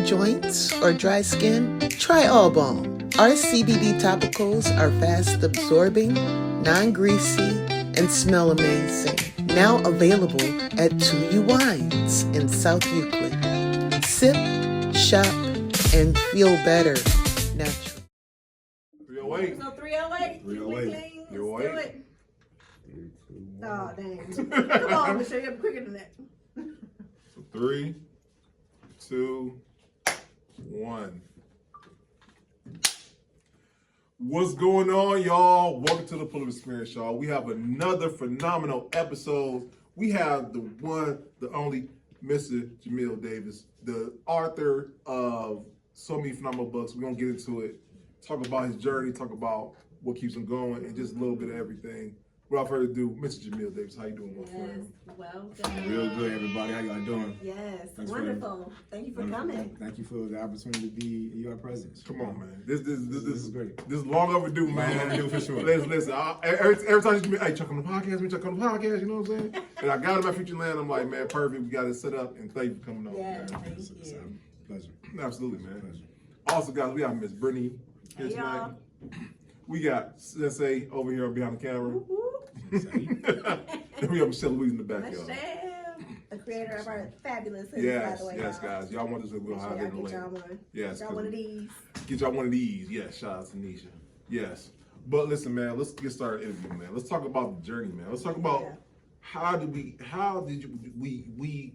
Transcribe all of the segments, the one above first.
joints or dry skin? Try All Balm. Our CBD topicals are fast absorbing, non-greasy, and smell amazing. Now available at 2U Wines in South Euclid. Sip, shop, and feel better naturally. 308. So 308. 308. Let's do it. 3, 2, 1. Oh, dang. Come on, Michelle. You're quicker than that. So 3, 2, 1. What's going on, y'all? Welcome to the Pull Up Experience, y'all. We have another phenomenal episode. We have the one, the only Mr. Jameel Davis, the author of so many phenomenal books. We're going to get into it, talk about his journey, talk about what keeps him going, and just a little bit of everything. Without further ado, Mr. Jameel Davis, how you doing, my friend? Welcome. Real good, everybody. How y'all doing? Yes, Thanks wonderful. Thank you for coming. Thank you for the opportunity to be in your presence. Come on, man. This is great. This is long overdue, man. Long overdue for sure. Listen. Every time you hey, Chuck on the podcast, you know what I'm saying? And I got him at Future Land. I'm like, man, perfect. We got it set up, and thank you for coming on. Yeah, Man. thank It's you. a pleasure. Absolutely, man. Pleasure. Also, guys, we got Miss Brittany here Hey, tonight. y'all. We got Sensei over here behind the camera. Woo-hoo. And we have Michelle Louise in the back, y'all. Michelle, the creator of our fabulous hoodies, Yes, by the way, yes, y'all. guys. Y'all want this to go Make high sure in y'all the get link. y'all one. Yes, Get y'all one of these. Get y'all one of these. Yes, shout out to Nisha. Yes. But listen, man, let's get started interview, man. Let's talk about the journey, man. Let's talk about how did we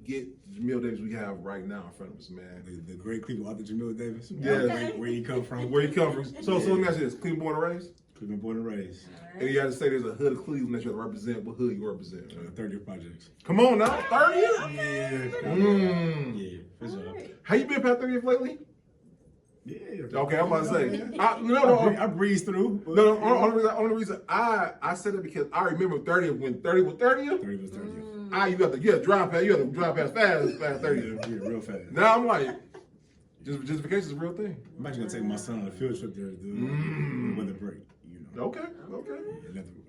get Jameel Davis we have right now in front of us, man. The great Cleveland author Jameel Davis. Yeah. Okay. Where you come from? Where you come from? So let me ask you this: Cleveland born and raised? Cleveland born and raised. And you got to say there's a hood of Cleveland that you have to represent. What hood you represent? 30 projects. Come on now, 30. Yeah. Yeah, for sure. Alright. How you been past 30th lately? Yeah. Okay, I'm about to say. I breezed through. No, only reason I said it because I remember 30th when 30 was 30th. 30 was 30. You have to drive past fast 30. Yeah, real fast. Now I'm like, justification is a real thing. I'm actually gonna take my son on a field trip there to do weather break. You know. Okay.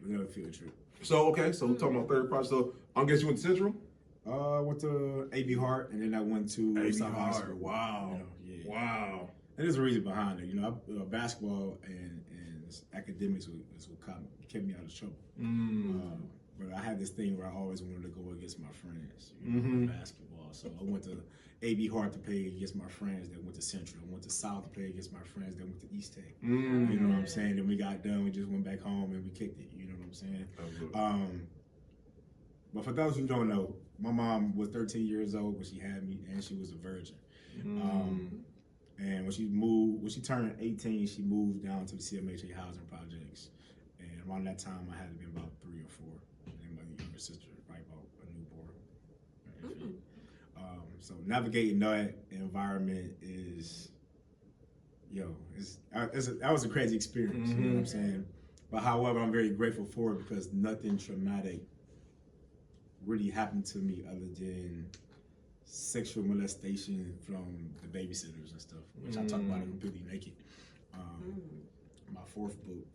Another field trip. So talking about third project. So I guess you went to Central. Went to AB Hart, and then I went to South High School. Wow. You know, yeah. Wow. And there's a reason behind it. You know, basketball and academics is what kept me out of trouble. But I had this thing where I always wanted to go against my friends, you know, in basketball. So I went to AB Hart to play against my friends that went to Central. I went to South to play against my friends that went to East Tech. You know what I'm saying? Then we got done, we just went back home and we kicked it. You know what I'm saying? But for those who don't know, my mom was 13 years old when she had me, and she was a virgin. And when she turned 18, she moved down to the CMHA housing projects. And around that time, I had to be about 3 or 4. And my younger sister, right about a newborn. So navigating that environment that was a crazy experience. You know what I'm saying? But however, I'm very grateful for it because nothing traumatic really happened to me other than sexual molestation from the babysitters and stuff, which I talk about in Completely Naked, my 4th book.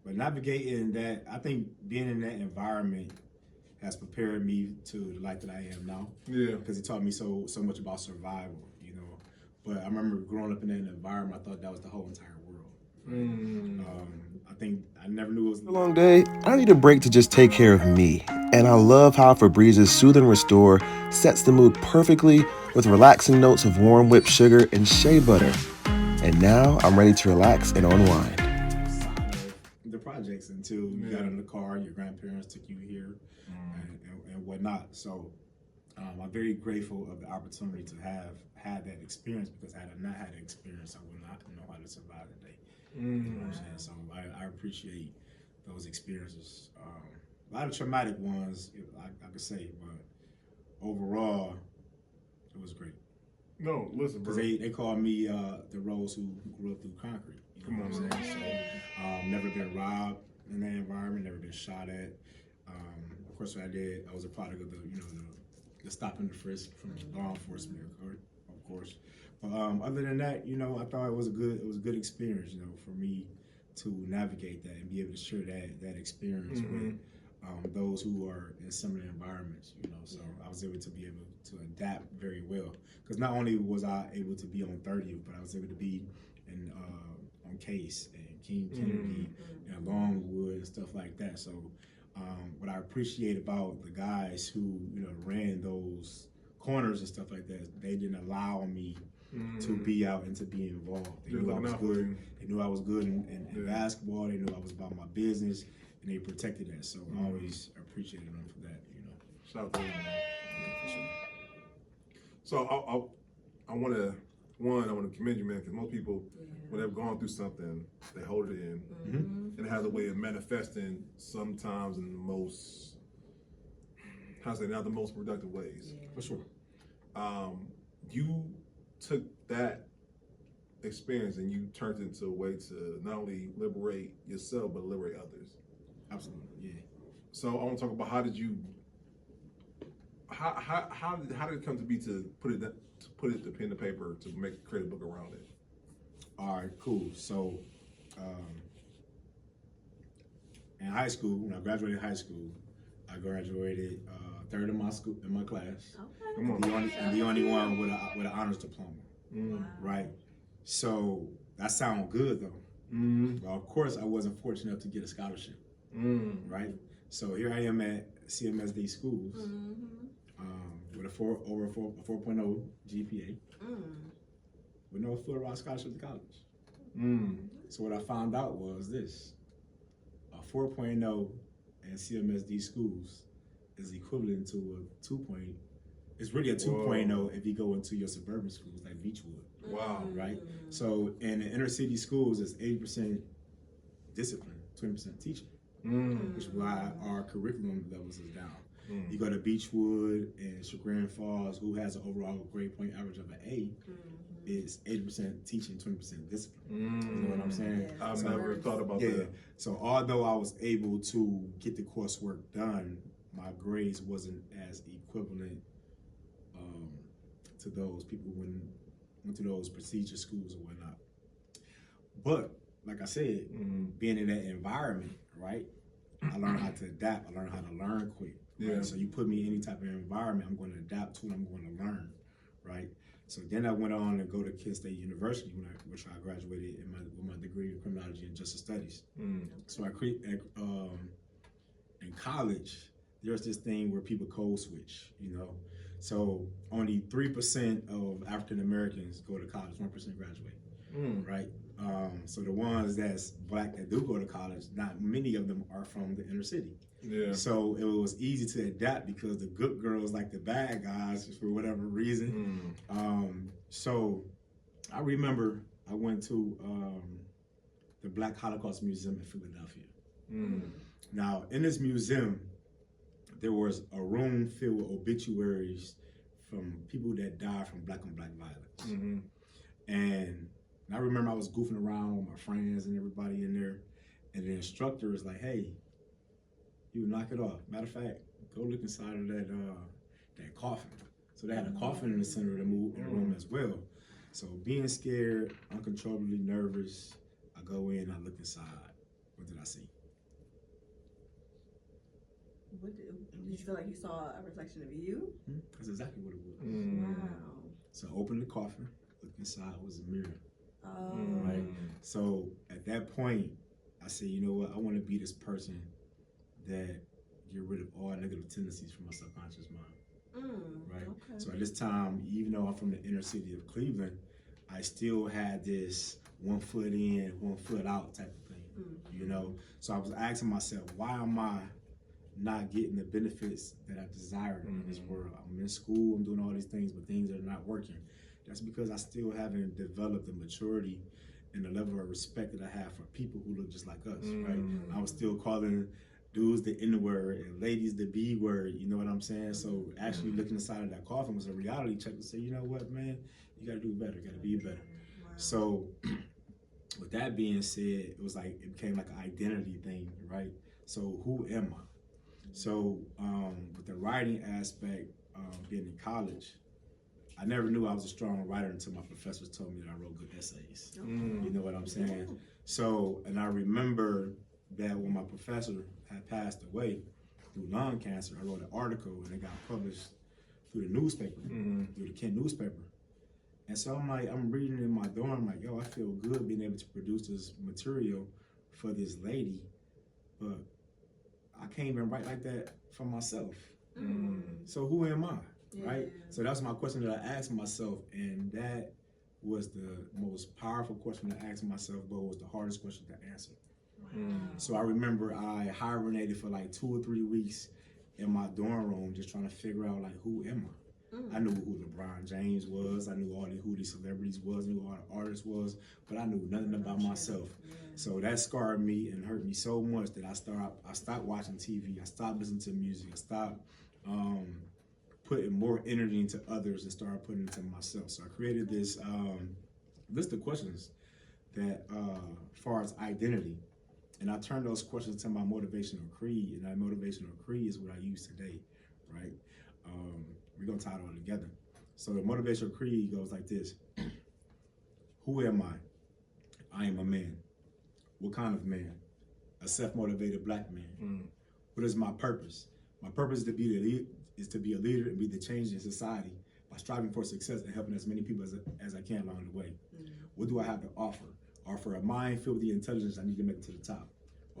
But navigating that, I think being in that environment has prepared me to the life that I am now. Yeah. Because it taught me so much about survival, you know. But I remember growing up in that environment, I thought that was the whole entire world. I think I never knew it was A long day, I need a break to just take care of me. And I love how Febrez's Soothe and Restore sets the mood perfectly with relaxing notes of warm whipped sugar and shea butter. And now I'm ready to relax and unwind. The projects until you got in the car, your grandparents took you here and whatnot. So I'm very grateful of the opportunity to have had that experience because had I not had that experience, I would not know how to survive today. You know what I'm saying? So I appreciate those experiences. A lot of traumatic ones, I could say, but overall, it was great. No, listen, bro. Because they call me the Rose who grew up through concrete. You know what I'm saying? So, never been robbed in that environment, never been shot at. Of course, what I did, I was a product of the stop and the frisk from law enforcement, of course. But other than that, you know, I thought it was a good experience, you know, for me to navigate that and be able to share that experience with those who are in similar environments, you know. So I was able to be able to adapt very well, because not only was I able to be on 30th, but I was able to be in on Case and King Kennedy and Longwood and stuff like that. So what I appreciate about the guys who, you know, ran those corners and stuff like that, they didn't allow me to be out and to be involved. They knew I was good. They knew I was good in basketball. They knew I was about my business, and they protected that. So I always appreciated them for that, you know. Shout out to them. So I want to commend you, man, because most people, when they've gone through something, they hold it in, and it has a way of manifesting sometimes in the most, not the most productive ways. For sure. You took that experience and you turned it into a way to not only liberate yourself but liberate others. Absolutely, yeah. So I want to talk about how did it come to be to put it to pen to paper to create a book around it? All right, cool. So in high school, when I graduated high school, I graduated third in my class. Okay. The only one with an honors diploma. Right? So that sounds good though. Well, of course, I wasn't fortunate enough to get a scholarship. Right? So here I am at CMSD schools with a 4.0 GPA with no full ride scholarship to college. So what I found out was this: a 4.0 in CMSD schools is equivalent to a 2.0. It's really a 2.0 if you go into your suburban schools like Beechwood. Wow. Right? So in the inner city schools, it's 80% discipline, 20% teaching, which is why our curriculum levels is down. You go to Beechwood and Chagrin Falls, who has an overall grade point average of an A, is 80% teaching, 20% discipline. You know what I'm saying? I've never thought about that. So although I was able to get the coursework done, my grades wasn't as equivalent to those people who went to those prestigious schools or whatnot. But like I said, being in that environment, right, I learned how to adapt. I learned how to learn quick. Right? Yeah. So you put me in any type of environment, I'm going to adapt to it. I'm going to learn, right? So then I went on to go to Kent State University, which I graduated with my degree in criminology and justice studies. So in college, there's this thing where people code switch, you know. So only 3% of African Americans go to college, 1% graduate, right? So the ones that's black that do go to college, not many of them are from the inner city. Yeah. So it was easy to adapt because the good girls like the bad guys for whatever reason. So I remember I went to the Black Holocaust Museum in Philadelphia. Now in this museum, there was a room filled with obituaries from people that died from black on black violence. And I remember I was goofing around with my friends and everybody in there, and the instructor was like, "Hey, you knock it off. Matter of fact, go look inside of that coffin." So they had a coffin in the center of the room as well. So being scared, uncontrollably nervous, I go in, I look inside. What did I see? Did you feel like you saw a reflection of you? That's exactly what it was. Wow. So I opened the coffin, looked inside, it was a mirror. Oh. Right? So at that point, I said, you know what, I want to be this person that get rid of all negative tendencies from my subconscious mind. Right? Okay. So at this time, even though I'm from the inner city of Cleveland, I still had this 1 foot in, 1 foot out type of thing. You know? So I was asking myself, why am I not getting the benefits that I desired in this world? I'm in school, I'm doing all these things, but things are not working. That's because I still haven't developed the maturity and the level of respect that I have for people who look just like us, right? I was still calling dudes the N word and ladies the B word, you know what I'm saying? So actually looking inside of that coffin was a reality check to say, you know what, man, you gotta do better, you gotta be better. So with that being said, it became like an identity thing, right? So who am I? So with the writing aspect, being in college, I never knew I was a strong writer until my professors told me that I wrote good essays. You know what I'm saying? So, and I remember that when my professor had passed away, through lung cancer. I wrote an article and it got published through the newspaper, through the Kent newspaper. And so I'm reading in my dorm, I'm like, yo, I feel good being able to produce this material for this lady, but I can't even write like that for myself. So who am I, right? So that's my question that I asked myself, and that was the most powerful question to ask myself, but it was the hardest question to answer. So I remember I hibernated for like 2 or 3 weeks in my dorm room, just trying to figure out like, who am I? I knew who LeBron James was. I knew who these celebrities was, knew who all the artists was, but I knew nothing about myself. So that scarred me and hurt me so much that I stopped watching TV. I stopped listening to music. I stopped putting more energy into others and started putting it into myself. So I created this list of questions that, as far as identity, and I turned those questions into my motivational creed, and that motivational creed is what I use today, right? We're gonna tie it all together. So the motivational creed goes like this. Who am I? I am a man. What kind of man? A self-motivated black man. What is my purpose? My purpose is to be a leader and be the change in society by striving for success and helping as many people as I can along the way. What do I have to offer? Offer a mind filled with the intelligence I need to make it to the top.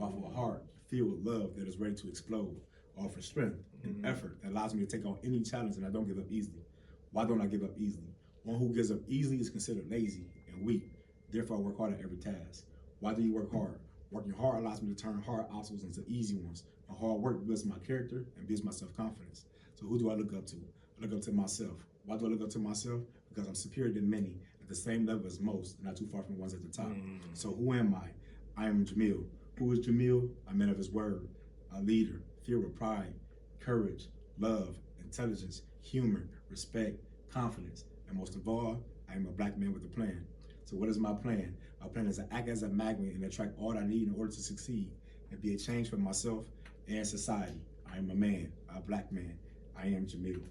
Offer a heart filled with love that is ready to explode. Offer strength and effort that allows me to take on any challenge, and I don't give up easily. Why don't I give up easily? One who gives up easily is considered lazy and weak. Therefore, I work hard at every task. Why do you work hard? Working hard allows me to turn hard obstacles into easy ones. My hard work builds my character and builds my self-confidence. So who do I look up to? I look up to myself. Why do I look up to myself? Because I'm superior than many, at the same level as most, and not too far from the ones at the top. So who am I? I am Jameel. Who is Jameel? A man of his word, a leader, filled with pride, courage, love, intelligence, humor, respect, confidence, and most of all, I am a black man with a plan. So what is my plan? My plan is to act as a magnet and attract all I need in order to succeed and be a change for myself and society. I am a man, a black man. I am Jameel.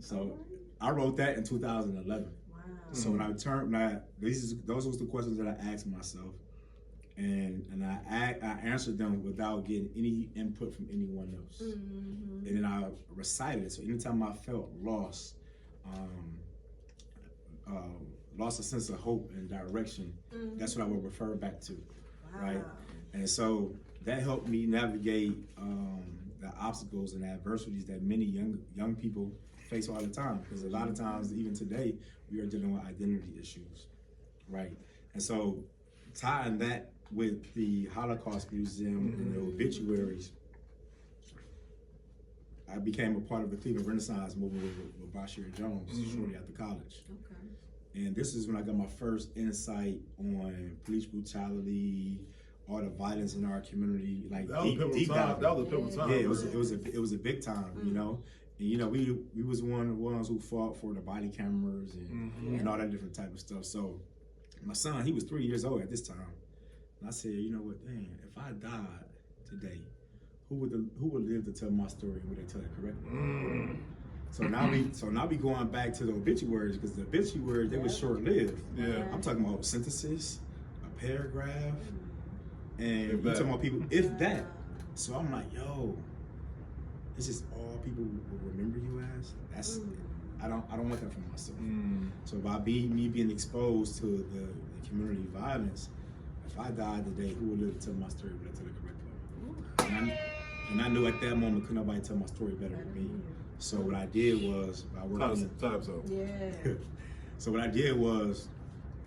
So I wrote that in 2011. Wow. So when I turned, those was the questions that I asked myself. And I answered them without getting any input from anyone else. And then I recited it. So anytime I felt lost, lost a sense of hope and direction, that's what I would refer back to, right? And so that helped me navigate the obstacles and adversities that many young people face all the time. Because a lot of times, even today, we are dealing with identity issues, right? And so tying that with the Holocaust Museum and the obituaries, I became a part of the Cleveland Renaissance movement with Bashir Jones shortly after college. And this is when I got my first insight on police brutality, all the violence in our community, like that was a pivotal time. Yeah, it was a big time, you know. And you know, we was one of the ones who fought for the body cameras and all that different type of stuff. So my son, he was 3 years old at this time. And I said, you know what, dang, if I died today, who would live to tell my story and would they tell it correctly? So now we going back to the obituaries, because the obituaries, they were short-lived. Yeah. I'm talking about sentences, a paragraph, and we're talking about people, if that. So I'm like, yo, this is all people will remember you as? I don't want that for myself. So by me being exposed to the community violence, if I died today, who would live to tell my story but tell the correct way? And I knew at that moment, could nobody tell my story better than me. So what I did was, by working So what I did was,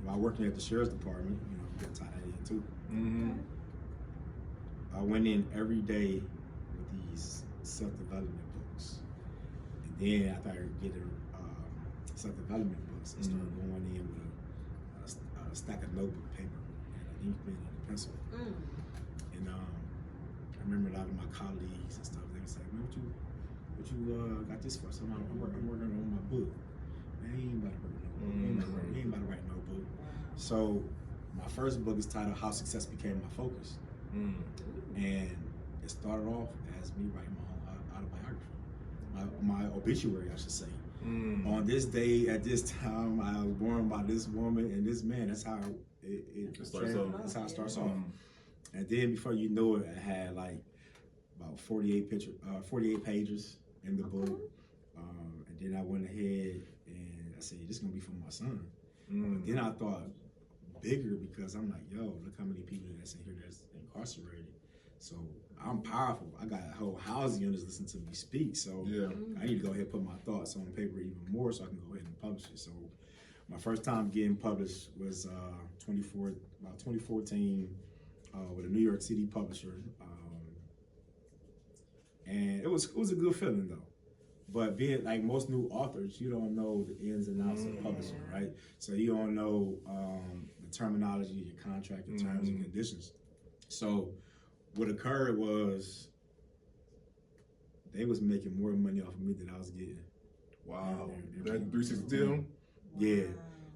while working at the sheriff's department, you know, you got to tie that in too. I went in every day with these self-development books. And then after I get self-development books, I started going in with a stack of notebook paper and an ink pen and a pencil. And I remember a lot of my colleagues and stuff, they would say, man, what you got this for? So I'm working on my book. Man, he ain't about to write no book. He ain't about to write no book. So my first book is titled How Success Became My Focus. And it started off as me writing my own autobiography, my obituary, I should say. On this day, at this time, I was born by this woman and this man. That's how it starts off. And then before you know it, I had like about 48 pages in the book. And then I went ahead and I said, this is gonna be for my son. But then I thought bigger because I'm like, yo, look how many people that's in here that's incarcerated. So I'm powerful. I got whole housing units listening to me speak. So I need to go ahead and put my thoughts on paper even more so I can go ahead and publish it. So my first time getting published was 2014 with a New York City publisher. And it was a good feeling though. But being like most new authors, you don't know the ins and outs of publishing, right? So you don't know the terminology, your contract, your terms and conditions. So what occurred was they was making more money off of me than I was getting. Wow. That 360 deal? Yeah.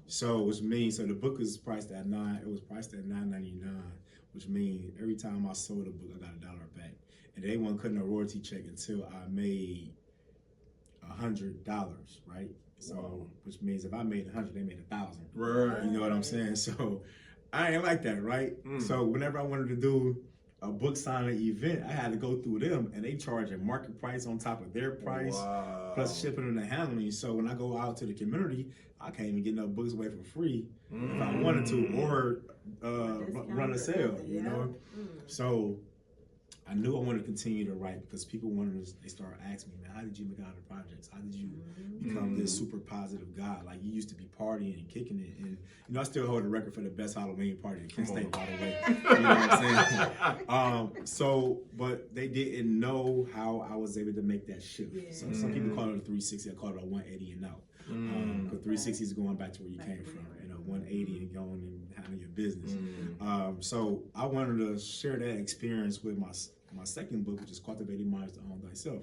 So which means the book is priced at $9.99, which means every time I sold a book I got $1 back. And they weren't cutting a royalty check until I made $100, right? So which means if I made 100, they made 1,000. Right. You know what I'm saying? So I ain't like that, right? So whenever I wanted to do a book signing event, I had to go through them, and they charge a market price on top of their price, plus shipping and the handling. So when I go out to the community, I can't even get no books away for free if I wanted to, or run a sale, you know? So I knew I wanted to continue to write because people they started asking me, man, how did you make out the projects? How did you become this super positive guy? Like, you used to be partying and kicking it. And, you know, I still hold the record for the best Halloween party in Kent State, by the way. You know what I'm saying? But they didn't know how I was able to make that shift. So some people call it a 360, I call it a 180 and out. But 360 is going back to where you came from, and a 180 and going and having your business. So I wanted to share that experience with my second book, which is Cultivating Minds to Own Thyself.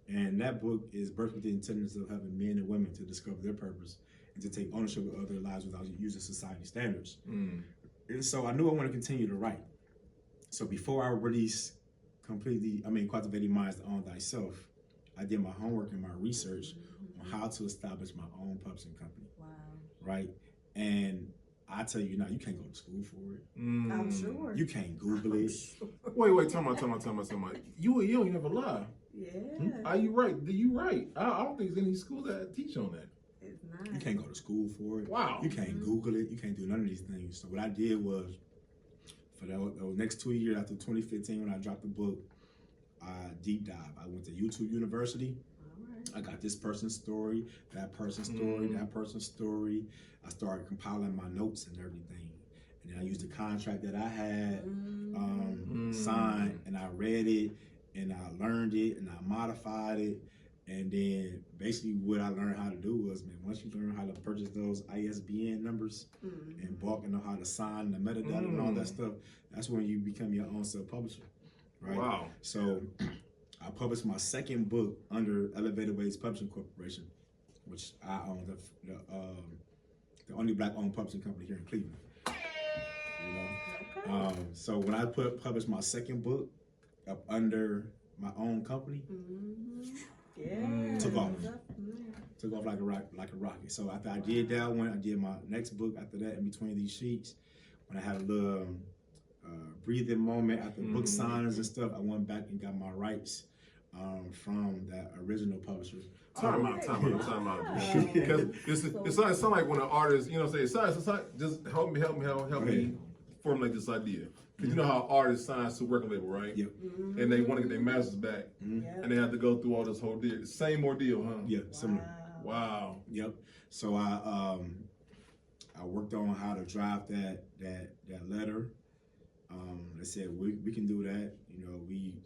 And that book is birthed with the intentions of having men and women to discover their purpose and to take ownership of their lives without using society standards. And so I knew I wanted to continue to write. So before I released Cultivating Minds to Own Thyself, I did my homework and my research on how to establish my own publishing company. Wow. Right? And I tell you now, you can't go to school for it. I'm sure. You can't Google it. Wait, time out. You don't never lie. Yeah. Are you right? Do you right? I don't think there's any schools that teach on that. It's not. You can't go to school for it. Wow. You can't Google it. You can't do none of these things. So what I did was, for the next 2 years after 2015, when I dropped the book, I deep dive. I went to YouTube University. I got this person's story, that person's story, that person's story. I started compiling my notes and everything. And then I used the contract that I had signed, and I read it, and I learned it, and I modified it. And then basically what I learned how to do was, man, once you learn how to purchase those ISBN numbers and bulk and know how to sign the metadata and all that stuff, that's when you become your own self-publisher, right? Wow. So I published my second book under Elevated Ways Publishing Corporation, which I own, the only Black-owned publishing company here in Cleveland. You know, so when I published my second book up under my own company, took off. Took off like a rocket. So after I did that one, I did my next book after that in between these sheets. When I had a little breathing moment after book signings and stuff, I went back and got my rights from that original publisher. Time out. Because it sounds like when an artist, you know, say, just help me formulate this idea. Because you know how artists sign to a record label, right? Yep. And they want to get their masters back, and they have to go through all this whole deal. Same ordeal, huh? Yeah, similar. Wow. Yep. So I worked on how to draft that letter. They said we can do that. You know,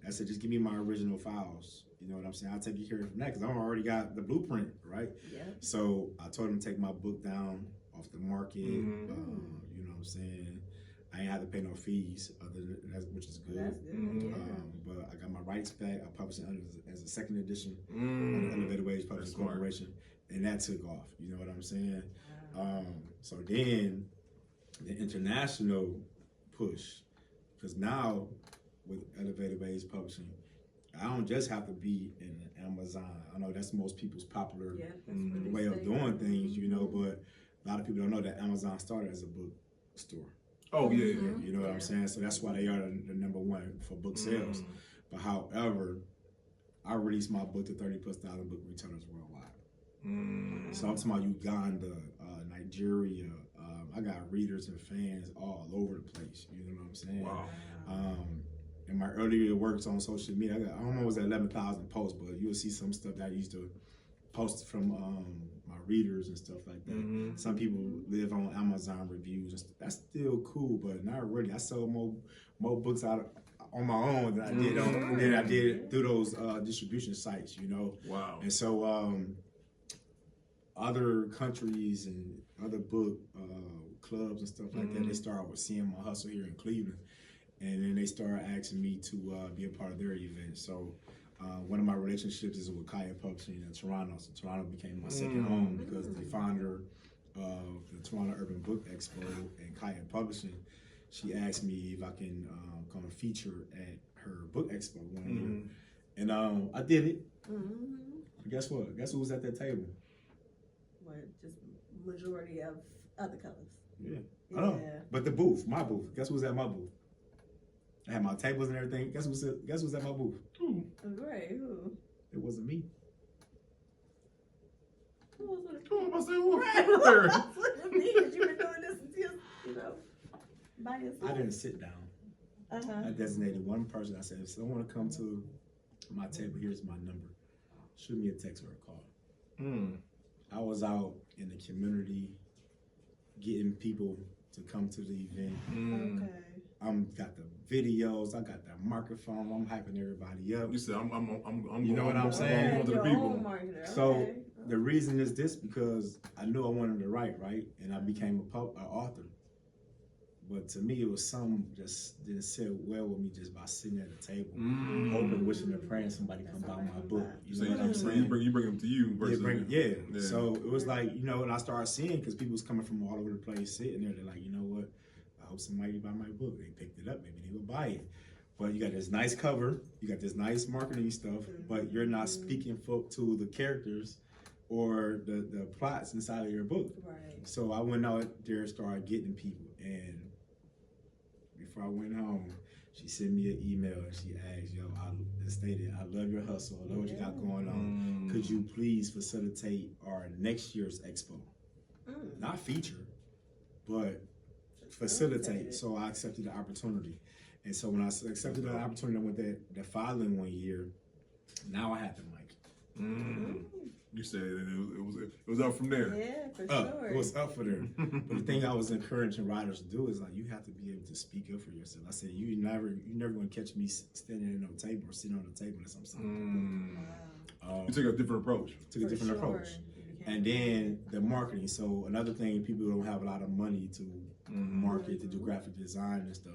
I said just give me my original files. You know what I'm saying? I'll take care of it from that because I already got the blueprint, right? Yeah. So I told them to take my book down off the market. You know what I'm saying? I ain't had to pay no fees other than that, which is good. That's good. But I got my rights back. I published it as a second edition on the Elevated Ways Publishing Corporation, and that took off. You know what I'm saying? So then the international push, because now with Elevated Ways Publishing, I don't just have to be in Amazon. I know that's most people's popular way of doing things, you know, but a lot of people don't know that Amazon started as a book store. Oh yeah, You know what I'm saying? So that's why they are the number one for book sales. But however, I released my book to 30,000+ book retailers worldwide. So I'm talking about Uganda, Nigeria. I got readers and fans all over the place. You know what I'm saying? Wow. In my earlier works on social media, I don't know it was 11,000 posts, but you'll see some stuff that I used to post from my readers and stuff like that. Some people live on Amazon reviews, and that's still cool, but not really. I sold more books out on my own than I did through those distribution sites. You know. Wow. And so other countries and other book clubs and stuff like that, they start with seeing my hustle here in Cleveland, and then they start asking me to be a part of their event. So one of my relationships is with Kaya Publishing in Toronto. So Toronto became my second home because the founder of the Toronto Urban Book Expo and Kaya Publishing, she asked me if I can come feature at her book expo one year, and I did it. Guess what? Guess who was at that table? What, just majority of other colors. Yeah. I know. But the booth, my booth. Guess who was at my booth? I had my tables and everything. Guess who was at my booth? Right, who? It wasn't me. Who was it? Who am I saying? Who? What me? Because you've been doing this until, by yourself. I didn't sit down. I designated one person. I said, if someone want to come to my table, here's my number. Shoot me a text or a call. I was out in the community getting people to come to the event. Okay. I'm got the videos, I got the microphone, I'm hyping everybody up. You said I'm You know what I'm saying? going to the people. So the reason is this, because I knew I wanted to write, right? And I became an author. But to me, it was something just didn't sit well with me just by sitting at the table, hoping, wishing, and praying somebody come buy my book. You know what I'm saying? You bring them to you versus yeah. So it was like, and I started seeing, because people was coming from all over the place sitting there. They're like, you know what? I hope somebody buy my book. They picked it up. Maybe they will buy it. But you got this nice cover. You got this nice marketing stuff. But you're not speaking to the characters or the plots inside of your book. Right. So I went out there and started getting people. And before I went home, she sent me an email and she asked, I stated, I love your hustle. I love what you got going on. Could you please facilitate our next year's expo? Not feature, but facilitate. So I accepted the opportunity. And so when I accepted the opportunity, I went there the following one year. Now I had the mic. You said it was up from there. Yeah, for sure. It was up for there. But the thing I was encouraging writers to do is like, you have to be able to speak up for yourself. I said, you're never gonna catch me standing at no table or sitting on the table unless I'm saying. You took a different approach. Approach. And then the marketing. So another thing, people don't have a lot of money to market, to do graphic design and stuff.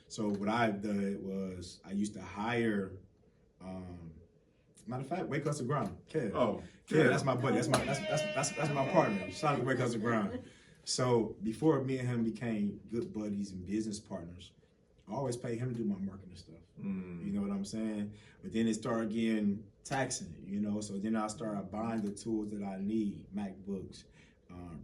So what I did was I used to hire. Matter of fact, Wake Us to Ground. Kev. Oh, yeah, that's my buddy. That's my partner. Shout out to Wake Us to Ground. So before me and him became good buddies and business partners, I always paid him to do my marketing stuff. You know what I'm saying? But then it started getting taxing, So then I started buying the tools that I need, MacBooks,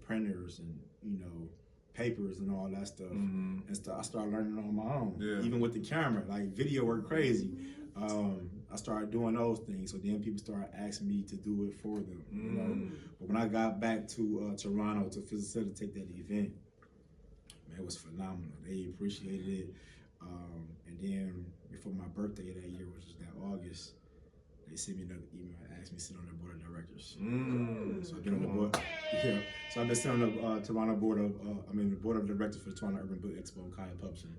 printers, and papers and all that stuff. And I started learning on my own. Yeah. Even with the camera, like video worked crazy. I started doing those things. So then people started asking me to do it for them. But when I got back to Toronto to facilitate that event, man, it was phenomenal. They appreciated it. And then before my birthday that year, which was that August, they sent me another email and asked me to sit on their board of directors. So I've been on the board. Yeah. So I've been sitting on the Toronto board of, the board of directors for the Toronto Urban Book Expo and Kaya Publishing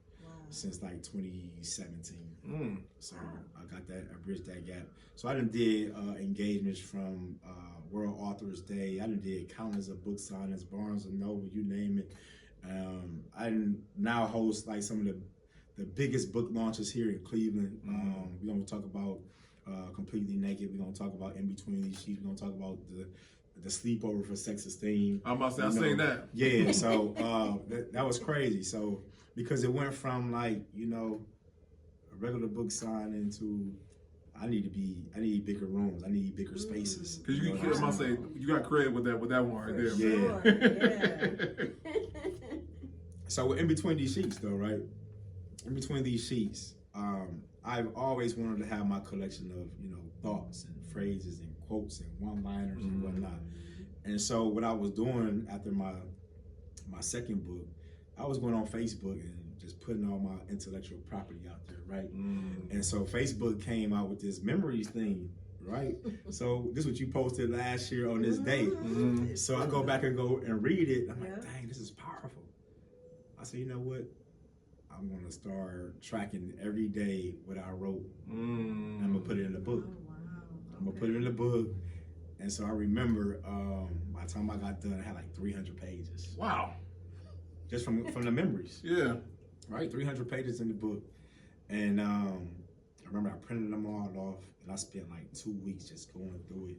since like 2017. So I got that, I bridged that gap. So I done did engagements from World Authors Day. I done did countless of book signings, Barnes and Noble, you name it. I now host like some of the biggest book launches here in Cleveland. We're gonna talk about Completely Naked. We're gonna talk about In Between These Sheets. We're gonna talk about the Sleepover for Sex Esteem. I'm about to say, I've seen that. Yeah, so that was crazy. So because it went from like, a regular book signing to I need bigger rooms. I need bigger spaces. Because I'm about to say, you got credit with that one right there. Yeah. So in between these sheets, though, right? In between these sheets, I've always wanted to have my collection of, thoughts and phrases and quotes and one-liners and whatnot. And so what I was doing after my second book, I was going on Facebook and just putting all my intellectual property out there, right? And so Facebook came out with this memories thing, right? So this is what you posted last year on this date. So I go back and read it. I'm like, dang, this is powerful. I said, you know what? I'm gonna start tracking every day what I wrote. And I'm gonna put it in the book. I'm gonna put it in the book. And so I remember by the time I got done, I had like 300 pages. Wow. Just from the memories. Yeah. Right, 300 pages in the book. And I remember I printed them all off, and I spent like 2 weeks just going through it.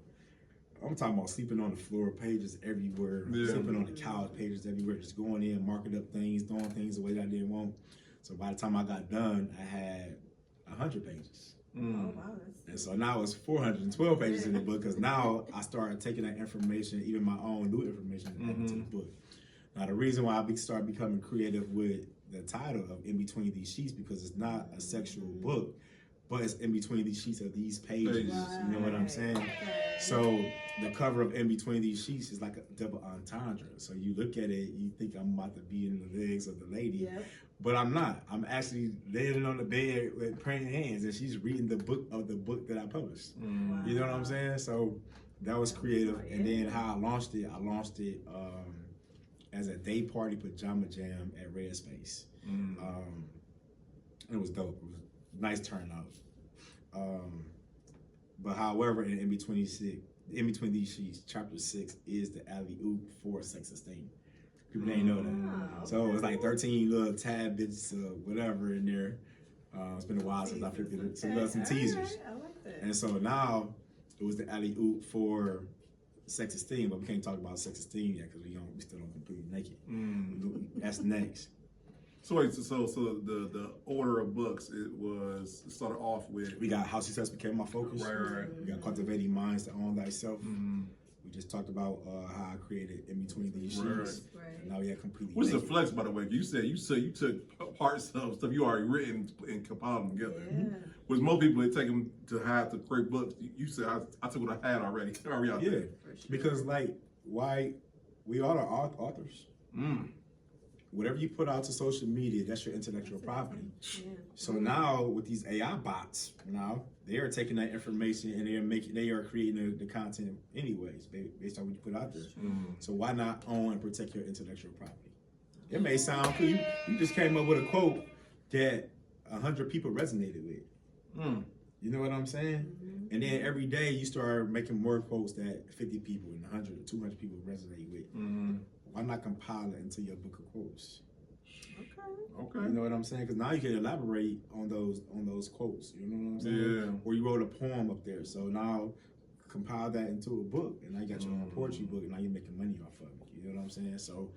I'm talking about sleeping on the floor, pages everywhere, sleeping on the couch, pages everywhere, just going in, marking up things, doing things the way that I didn't want. So by the time I got done, I had 100 pages. Oh, wow. And so now it's 412 pages in the book, because now I started taking that information, even my own new information, and adding to the book. Now the reason why I started becoming creative with the title of In Between These Sheets, because it's not a sexual book, but it's in between these sheets of these pages. You know what I'm saying? So the cover of In Between These Sheets is like a double entendre. So you look at it, you think I'm about to be in the legs of the lady, but I'm not. I'm actually laying on the bed with praying hands, and she's reading the book that I published. You know what I'm saying? So that was creative. And then how I launched it as a day party pajama jam at Red Space. It was dope. It was a nice turnout. But however, in between these sheets, chapter 6 is the alley-oop for sex esteem. People didn't know that. So it's like 13 little tad bits of whatever in there. It's been a while since I flipped it. Some teasers. I like that. And so now it was the alley-oop for sex esteem, but we can't talk about sex esteem yet because we still don't completely naked. That's next. So wait, so the order of books, it started off with, We got How Success Became My Focus. Right. We got Cultivating Minds to Own Thyself. We just talked about how I created In Between These Sheets. And now we have Completely which is a Naked. flex, by the way. You said you took parts of stuff you already written and compiled them together. Which most people, they take them to have to create books. You said I took what I had already. Already out there. Because why we all are authors. Whatever you put out to social media, that's your intellectual property. So now with these AI bots, now they are taking that information and they are creating the content anyways based on what you put out there. So why not own and protect your intellectual property? It may sound cool. You just came up with a quote that 100 people resonated with. You know what I'm saying? And then every day you start making more quotes that 50 people and 100 or 200 people resonate with. Why not compile it into your book of quotes? Okay. You know what I'm saying? Because now you can elaborate on those quotes. You know what I'm saying? Yeah. Or you wrote a poem up there. So now compile that into a book, and now you got your own poetry book, and now you're making money off of it. You know what I'm saying? So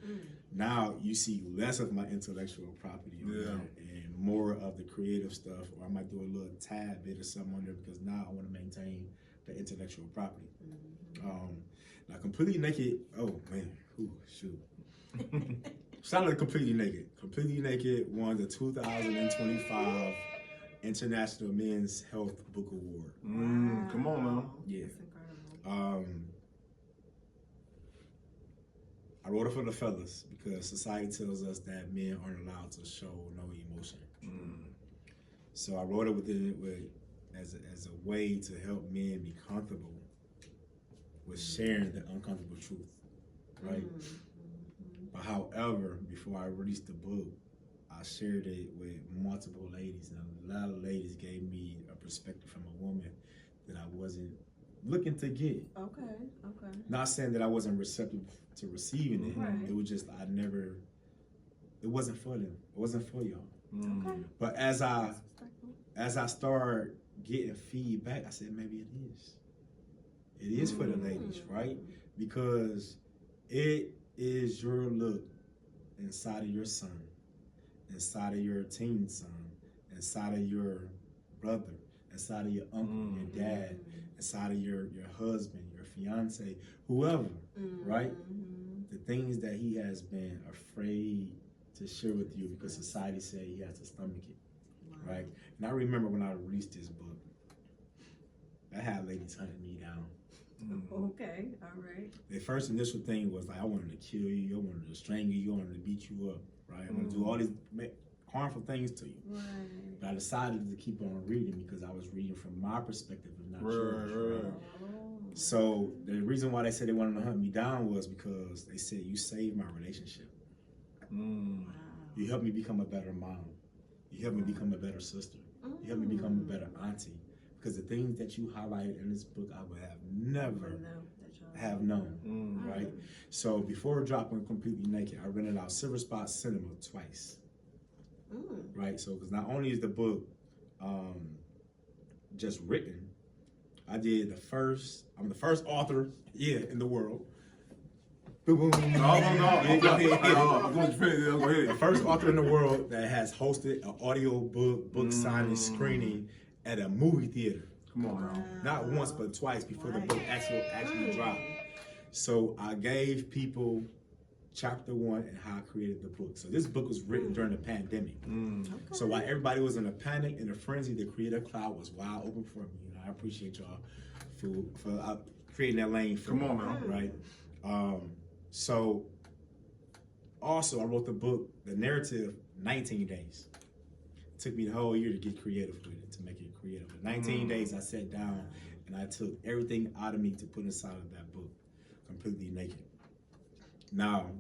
now you see less of my intellectual property on there and more of the creative stuff, or I might do a little tad bit of something on there because now I want to maintain the intellectual property. Now, Completely Naked, oh man, shoot. Shout out to Completely Naked. Completely Naked won the 2025 International Men's Health Book Award. Come on now. Yeah. That's incredible. I wrote it for the fellas because society tells us that men aren't allowed to show no emotion. So I wrote it as a way to help men be comfortable with sharing the uncomfortable truth, right? But however, before I released the book, I shared it with multiple ladies, and a lot of ladies gave me a perspective from a woman that I wasn't looking to get. Okay. Not saying that I wasn't receptive to receiving it. Right. It was just it wasn't for them. It wasn't for y'all. Okay. But as I started getting feedback, I said maybe it is. It is for the ladies, right? Because it is your look inside of your son, inside of your teen son, inside of your brother, inside of your uncle, your dad, inside of your husband, your fiance, whoever, right? The things that he has been afraid to share with you because society said he has to stomach it, right? And I remember when I released this book, I had ladies hunting me down. Okay, all right. The first initial thing was like, I wanted to kill you, I wanted to strangle you, I wanted to beat you up, right? I wanted to do all these harmful things to you. Right. But I decided to keep on reading because I was reading from my perspective and not yours. Right? So the reason why they said they wanted to hunt me down was because they said you saved my relationship. You helped me become a better mom. You helped me become a better sister. You helped me become a better auntie. Because the things that you highlighted in this book, I would have never have known, right? So before dropping Completely Naked, I rented out Silver Spot Cinema twice, right? So because not only is the book just written, I'm the first author, in the world. Boom, boom. The first author in the world that has hosted an audio book signing, screening at a movie theater. Come on now. Not once, but twice before the book actually dropped. So I gave people chapter 1 and how I created the book. So this book was written during the pandemic. So while everybody was in a panic and a frenzy, the creative cloud was wide open for me. And I appreciate y'all for creating that lane for me. Come on, man. Right? So also I wrote the book, the narrative, 19 days. It took me the whole year to get creative with it, to make it creative. In 19 days, I sat down and I took everything out of me to put inside of that book, Completely Naked. Now,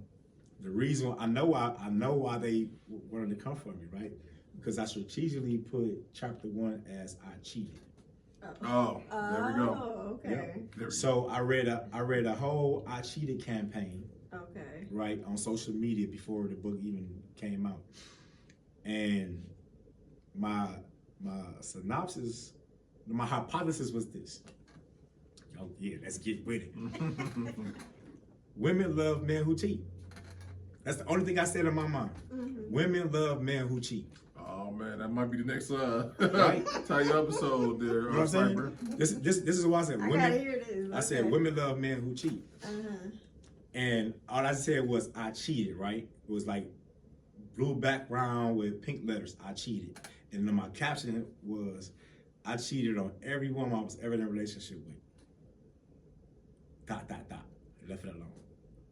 the reason I know why they wanted to come for me, right? Because I strategically put chapter 1 as I cheated. Oh, there we go. Okay. Yep. So I read a whole I cheated campaign. Okay. Right, on social media before the book even came out, and my synopsis, my hypothesis was this. Oh yeah, let's get with it. Women love men who cheat. That's the only thing I said in my mind. Women love men who cheat. Oh man, that might be the next Right. title episode there. You know what I'm saying? This is what I said. I gotta hear this. I said women love men who cheat. And all I said was I cheated, right? It was like blue background with pink letters, I cheated. And then my caption was, I cheated on every woman I was ever in a relationship with. ... I left it alone.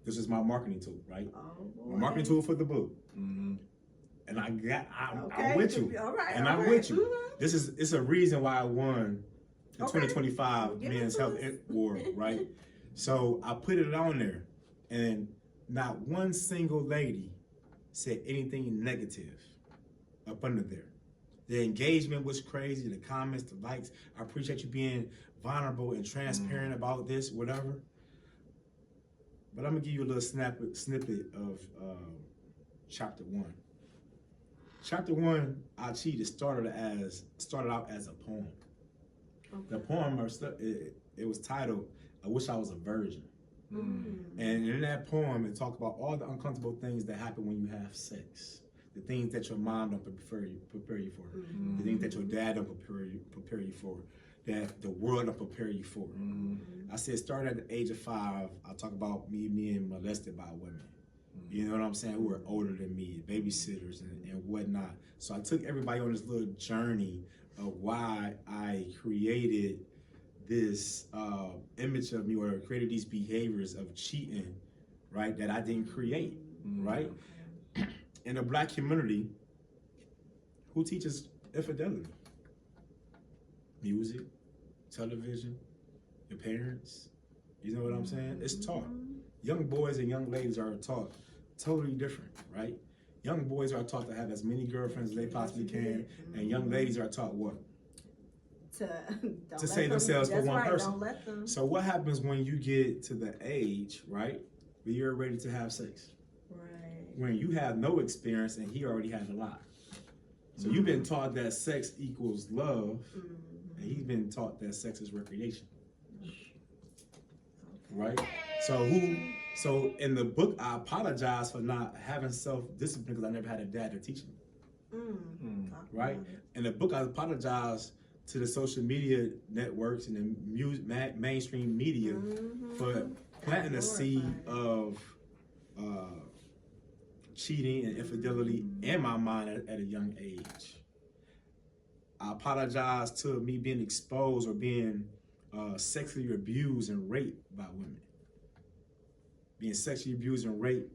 This is my marketing tool, right? Oh, boy. My marketing tool for the book. And I'm with you. All right, and all I'm right. with you. It's a reason why I won the 2025 Give Men's it to Health us. Award, right? So I put it on there, and not one single lady said anything negative up under there. The engagement was crazy, the comments, the likes. I appreciate you being vulnerable and transparent about this, whatever. But I'm gonna give you a little snippet of chapter 1. Chapter 1, I cheated, started out as a poem. Okay. The poem, it was titled, I Wish I Was a Virgin. And in that poem, it talked about all the uncomfortable things that happen when you have sex. The things that your mom don't prepare you for. The things that your dad don't prepare you for. That the world don't prepare you for. I said, starting at the age of 5, I talk about me being molested by women. You know what I'm saying? Who were older than me, babysitters and whatnot. So I took everybody on this little journey of why I created this image of me, or created these behaviors of cheating, right, that I didn't create, right? In the Black community, who teaches infidelity? Music, television, your parents. You know what I'm saying? It's taught. Young boys and young ladies are taught totally different, right? Young boys are taught to have as many girlfriends as they possibly can, and young ladies are taught what? To save themselves for one person. Don't let them. So what happens when you get to the age, right, where you're ready to have sex? Right. When you have no experience and he already has a lot. So you've been taught that sex equals love, and he's been taught that sex is recreation. Right? So in the book, I apologize for not having self-discipline because I never had a dad to teach me. Right? In the book, I apologize to the social media networks and the mainstream media for planting a seed of cheating and infidelity in my mind at a young age. I apologize to me being exposed or being sexually abused and raped by women. Being sexually abused and raped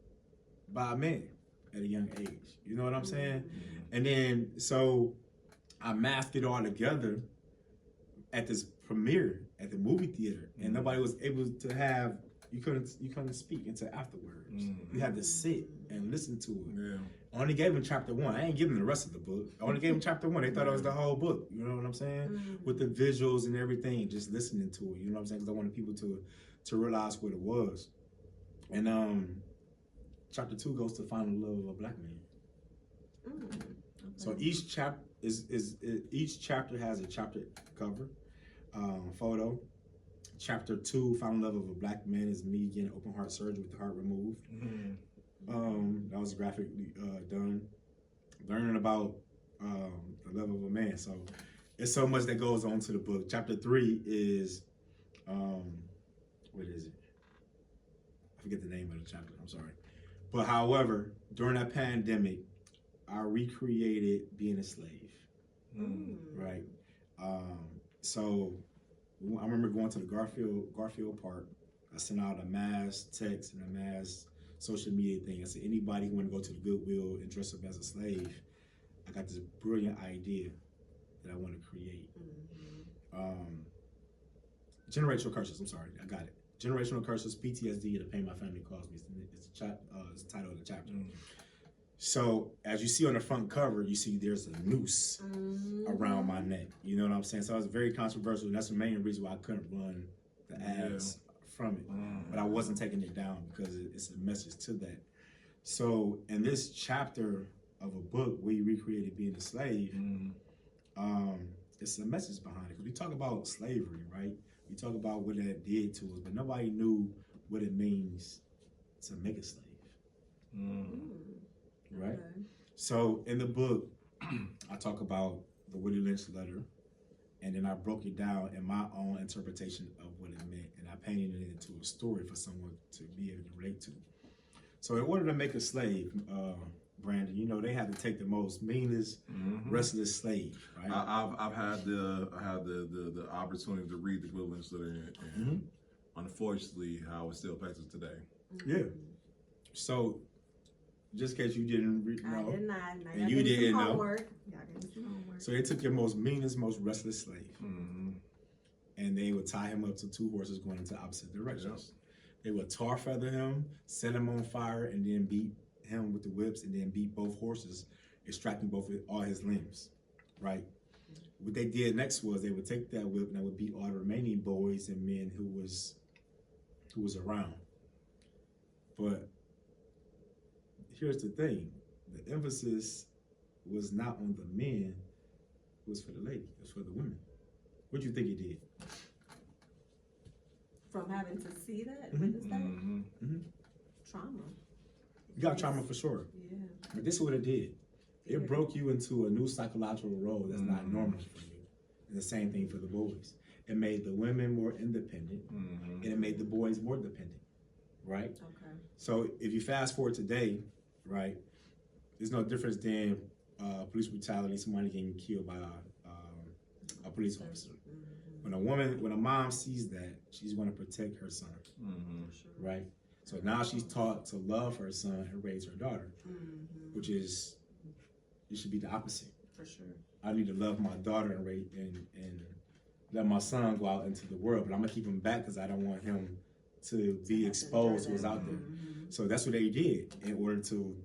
by men at a young age. You know what I'm saying? And then, so I masked it all together at this premiere at the movie theater, and nobody was able to have, you couldn't speak until afterwards. You had to sit and listen to it. Yeah. I only gave them chapter 1. I ain't giving them the rest of the book. I only gave them chapter 1. They thought it was the whole book. You know what I'm saying? With the visuals and everything, just listening to it. You know what I'm saying? Because I wanted people to realize what it was. And chapter 2 goes to find the love of a black man. Okay. So each chapter each chapter has a chapter cover, photo. Chapter 2, Found Love of a Black Man, is me getting open heart surgery with the heart removed. That was graphically done. Learning about the love of a man. So it's so much that goes on to the book. Chapter 3 is, what is it? I forget the name of the chapter, I'm sorry. But however, during that pandemic, I recreated being a slave, right? So I remember going to the Garfield Park. I sent out a mass text and a mass social media thing. I said, anybody who want to go to the Goodwill and dress up as a slave, I got this brilliant idea that I want to create. Generational curses, I'm sorry, I got it. Generational curses, PTSD, the pain my family caused me. It's the title of the chapter. So as you see on the front cover, you see there's a noose around my neck. You know what I'm saying? So it's very controversial. And that's the main reason why I couldn't run the ads from it. But I wasn't taking it down because it's a message to that. So in this chapter of a book where you recreated being a slave, it's a message behind it. Because we talk about slavery, right? We talk about what that did to us, but nobody knew what it means to make a slave. Right? Okay. So in the book, I talk about the Willie Lynch letter, and then I broke it down in my own interpretation of what it meant, and I painted it into a story for someone to be able to relate to. So in order to make a slave, Brandon, you know, they had to take the most meanest, restless slave, right? I've had the opportunity to read the Will Lynch letter, and unfortunately, how it still passes today. Yeah. So, just in case you didn't know, I did not. and you didn't know. Homework. Y'all gave me some homework. So they took your most meanest, most restless slave, and they would tie him up to 2 horses going into opposite directions. They would tar feather him, set him on fire, and then beat him with the whips, and then beat both horses, extracting all his limbs, right? What they did next was they would take that whip and they would beat all the remaining boys and men who was around. But here's the thing, the emphasis was not on the men, it was for the lady, it was for the women. What do you think he did? From having to see that, witness that? Trauma. You got trauma for sure. Yeah. But this is what it did. It broke you into a new psychological role that's not normal for you. And the same thing for the boys. It made the women more independent, and it made the boys more dependent, right? Okay. So if you fast forward today, right, there's no difference than police brutality, somebody getting killed by a police officer. When a mom sees that, she's going to protect her son, right? So now she's taught to love her son and raise her daughter, which is, it should be the opposite. For sure. I need to love my daughter and let my son go out into the world, but I'm gonna keep him back because I don't want him to be exposed to what's out there. So that's what they did in order to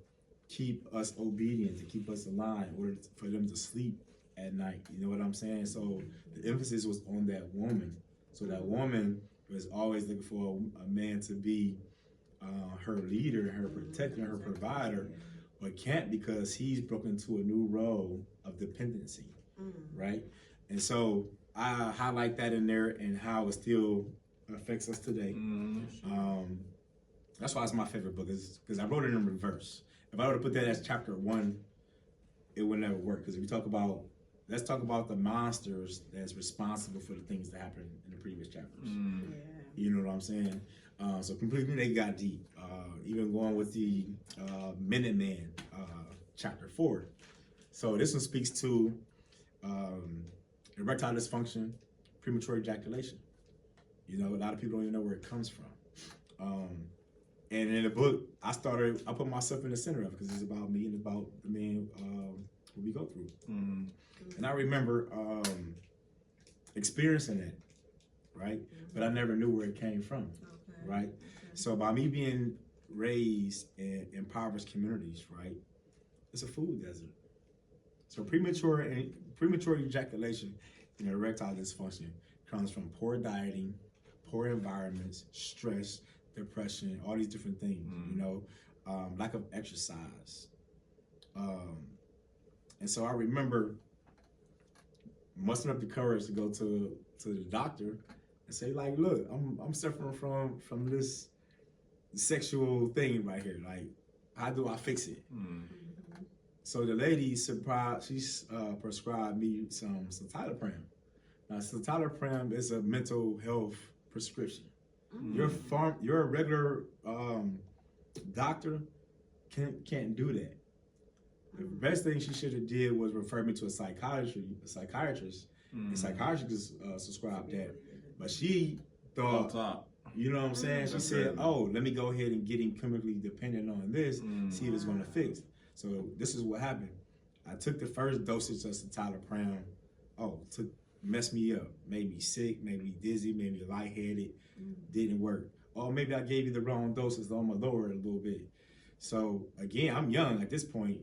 keep us obedient, to keep us aligned, in order for them to sleep at night. You know what I'm saying? So the emphasis was on that woman. So that woman was always looking for a man to be her leader, her protector, her provider, but can't because he's broken into a new role of dependency, right? And so I highlight that in there and how it still affects us today. That's why it's my favorite book, is because I wrote it in reverse. If I were to put that as chapter 1, it would never work. Because if you talk about, let's talk about the monsters that's responsible for the things that happened in the previous chapters. You know what I'm saying? So completely naked got deep. Even going with the Minuteman, chapter 4. So this one speaks to erectile dysfunction, premature ejaculation. You know, a lot of people don't even know where it comes from. And in the book, I put myself in the center of it because it's about me and about the men what we go through. And I remember experiencing it, right? But I never knew where it came from, right? So by me being raised in impoverished communities, right, it's a food desert. So premature ejaculation and erectile dysfunction comes from poor dieting, poor environments, stress, depression, all these different things, you know, lack of exercise. And so I remember mustering up the courage to go to the doctor and say, like, look, I'm suffering from this sexual thing right here. Like, how do I fix it? So the lady prescribed me some citalopram. Now, citalopram is a mental health prescription. Your regular doctor can't do that. The best thing she should have did was refer me to a psychiatrist. And psychiatrist subscribed that. But she thought, you know what I'm saying? She said, oh, let me go ahead and get him chemically dependent on this, see if it's going to fix. So this is what happened. I took the first dosage of citalopram. Messed me up. Made me sick, made me dizzy, made me lightheaded. Didn't work. Or maybe I gave you the wrong doses, so I'm going to lower it a little bit. So again, I'm young at this point.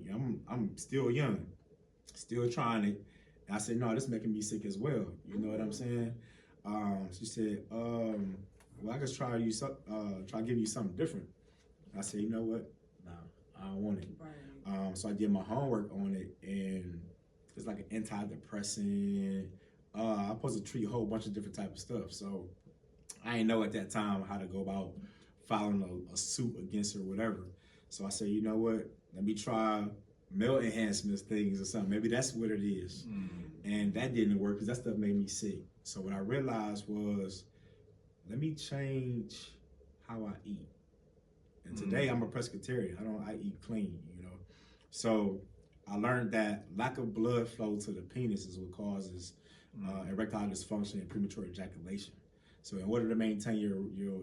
I'm still young, still trying it. And I said, no, this is making me sick as well. You know what I'm saying? She said, well, I could try to give you something different. I said, you know what? No, I don't want it. So I did my homework on it, and it's like an antidepressant. I'm supposed to treat a whole bunch of different type of stuff. So I didn't know at that time how to go about filing a suit against her or whatever. So I said, you know what? Let me try male enhancements things or something. Maybe that's what it is. And that didn't work because that stuff made me sick. So what I realized was, let me change how I eat. And today I'm a pescatarian. I eat clean, you know. So I learned that lack of blood flow to the penis is what causes erectile dysfunction and premature ejaculation. So in order to maintain your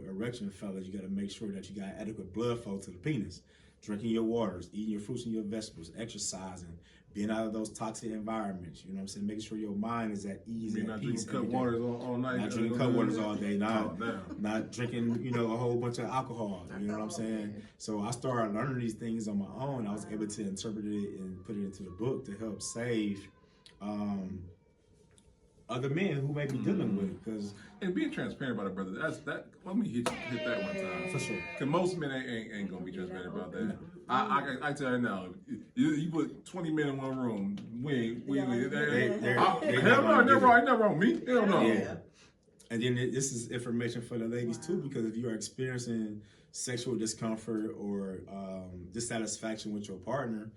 erection, fellas, you got to make sure that you got adequate blood flow to the penis. Drinking your waters, eating your fruits and your vegetables, exercising, being out of those toxic environments. You know what I'm saying? Making sure your mind is at ease and at peace. Not drinking cut waters all night. Not drinking cut waters all day. Not drinking, a whole bunch of alcohol. You know what I'm saying? So I started learning these things on my own. I was able to interpret it and put it into the book to help save other men who may be dealing with it. And being transparent about it, brother, let me hit that one time. For sure. Because most men ain't gonna be transparent about that. I tell you now, you put 20 men in one room, hell no, never wrong me. Hell no. Yeah. And then this is information for the ladies too, because if you are experiencing sexual discomfort or dissatisfaction with your partner,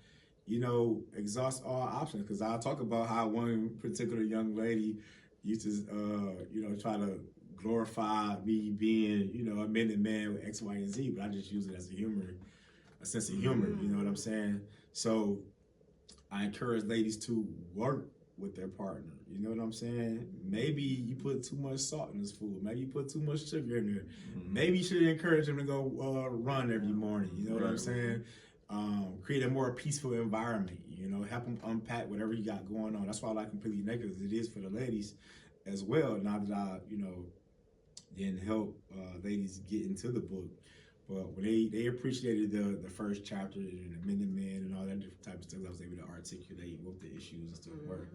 exhaust all options. Because I'll talk about how one particular young lady used to, try to glorify me being, a minute man with X, Y, and Z, but I just use it as a sense of humor, you know what I'm saying? So I encourage ladies to work with their partner, you know what I'm saying? Maybe you put too much salt in this food, maybe you put too much sugar in there. Maybe you should encourage them to go run every morning, you know what I'm saying? Create a more peaceful environment, help them unpack whatever you got going on. That's why I like Completely Naked, as it is for the ladies as well. Now that I, didn't help ladies get into the book, but when they appreciated the first chapter and the Minuteman and all that different type of stuff, I was able to articulate what the issues and stuff were.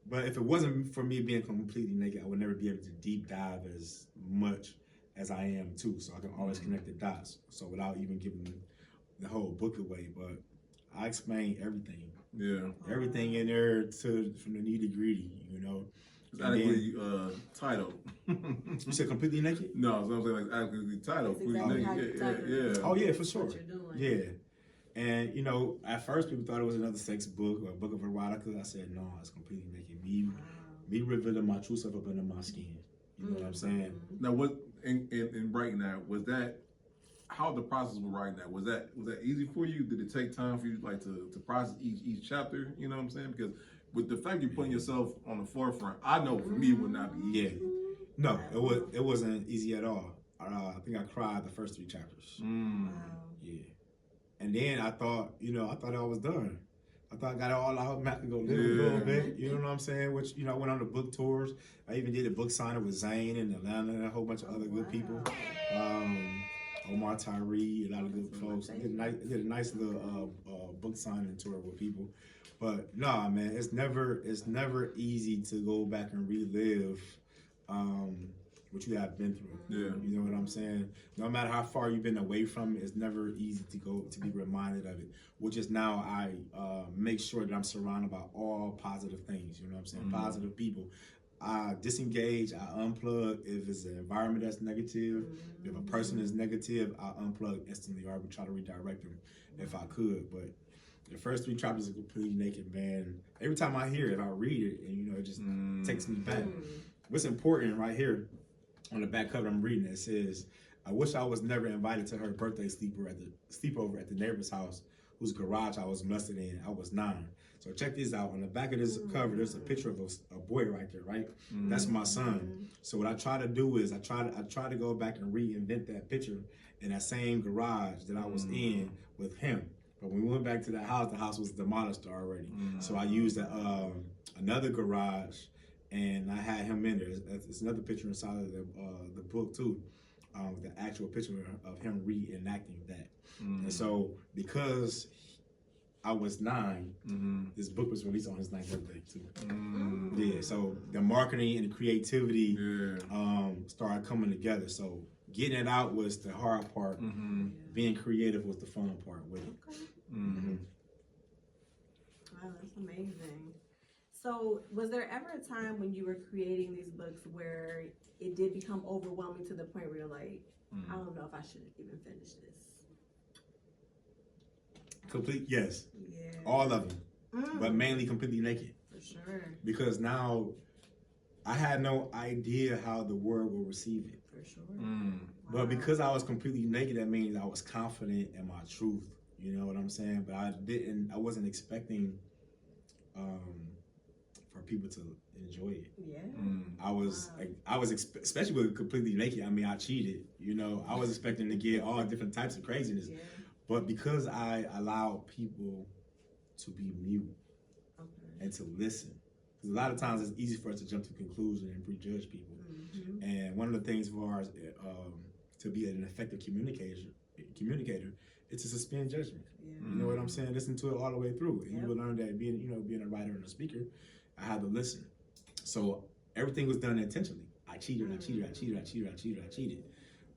But if it wasn't for me being completely naked, I would never be able to deep dive as much as I am too. So I can always connect the dots. So without even giving the whole book away, but I explain everything. Yeah. Everything in there from the nitty gritty, It's adequately titled. You said Completely Naked? No, I'm saying like adequately titled. Exactly how you titled it. Yeah. Oh yeah, for sure. What you're doing. Yeah. And at first people thought it was another sex book or a book of erotica. I said no, it's Completely Naked. Me revealing my true self up under my skin. You know what I'm saying? Now, what in writing that, was that how the process was writing that? Was that easy for you? Did it take time for you like to process each chapter? You know what I'm saying? Because with the fact you're putting yourself on the forefront, I know for me it would not be easy. Yeah. No, it wasn't easy at all. I think I cried the first 3 chapters. Yeah. And then I thought I was done. I thought I got it all out. I had to go live a little bit. You know what I'm saying? Which, I went on the book tours. I even did a book signing with Zane in Atlanta and a whole bunch of other good people. Omar Tyree, a lot of good folks. I did a nice little book signing tour with people. But nah, man, it's never easy to go back and relive what you have been through. Yeah. You know what I'm saying? No matter how far you've been away from it, it's never easy to be reminded of it. Which is now I make sure that I'm surrounded by all positive things. You know what I'm saying? Positive people. I disengage, I unplug if it's an environment that's negative. If a person is negative, I unplug instantly, or I would try to redirect them if I could. But the first 3 chapters are completely naked, man. Every time I hear it, I read it, and it just takes me back. What's important right here on the back cover I'm reading, it says, "I wish I was never invited to her birthday sleepover at the neighbor's house, whose garage I was molested in. I was 9. So check this out. On the back of this cover, there's a picture of a boy right there, right? That's my son. So what I try to do is I try to go back and reinvent that picture in that same garage that I was in with him. But when we went back to the house was demolished already. So I used another garage, and I had him in there. It's another picture inside of the book too, the actual picture of him reenacting that. And so because I was 9, this book was released on his 9th birthday too. Yeah, so the marketing and the creativity started coming together. So getting it out was the hard part. Being creative was the fun part with it. Wow, that's amazing. So was there ever a time when you were creating these books where it did become overwhelming to the point where you're like, I don't know if I should even finish this? Yes. Yeah. All of them. But mainly completely naked. For sure. Because now I had no idea how the world will receive it. For sure. But because I was completely naked, that means I was confident in my truth. You know what I'm saying? But I wasn't expecting for people to enjoy it. Yeah. I was especially with completely naked. I mean, I cheated. I was expecting to get all different types of craziness. Yeah. But because I allowed people to be mute and to listen, because a lot of times it's easy for us to jump to conclusions and prejudge people. And one of the things for us to be an effective communicator is to suspend judgment. Yeah. You know what I'm saying? Listen to it all the way through. And you will learn that being a writer and a speaker, I had to listen. So everything was done intentionally. I cheated.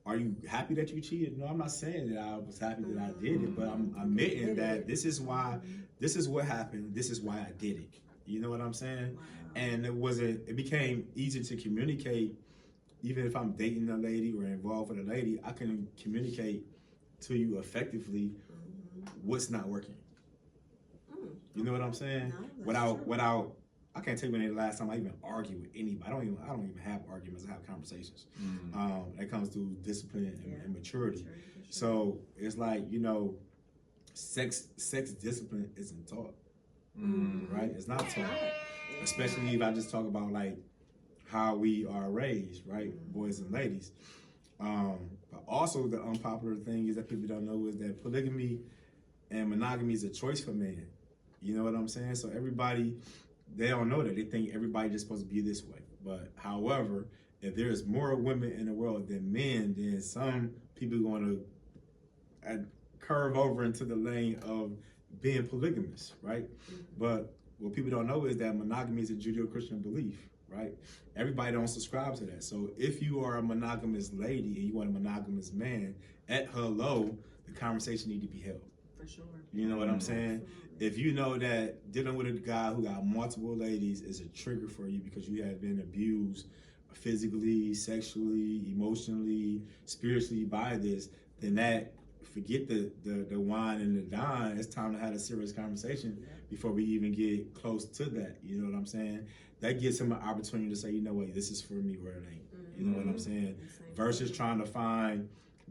Are you happy that you cheated? No, I'm not saying that I was happy that I did it, but I'm admitting that this is what happened. This is why I did it. You know what I'm saying? Wow. And it became easier to communicate. Even if I'm dating a lady or involved with a lady, I can communicate to you effectively what's not working. You know what I'm saying? No, without I can't tell you when the last time I even argued with anybody. I don't even have arguments. I have conversations. That comes through discipline and maturity. So it's like, sex discipline isn't taught, right? It's not taught, especially if I just talk about like how we are raised, right, boys and ladies. But also the unpopular thing is that people don't know is that polygamy and monogamy is a choice for men. You know what I'm saying? So they don't know that. They think everybody's just supposed to be this way. But however, if there's more women in the world than men, then some people are going to curve over into the lane of being polygamous, right? But what people don't know is that monogamy is a Judeo-Christian belief, right? Everybody don't subscribe to that. So if you are a monogamous lady and you want a monogamous man, at hello, the conversation need to be held. For sure. You know what I'm saying? If you know that dealing with a guy who got multiple ladies is a trigger for you because you have been abused physically, sexually, emotionally, spiritually by this, then forget the wine and the dine. It's time to have a serious conversation before we even get close to that. You know what I'm saying? That gives him an opportunity to say, you know what, this is for me or it ain't. You know what I'm saying? Versus trying to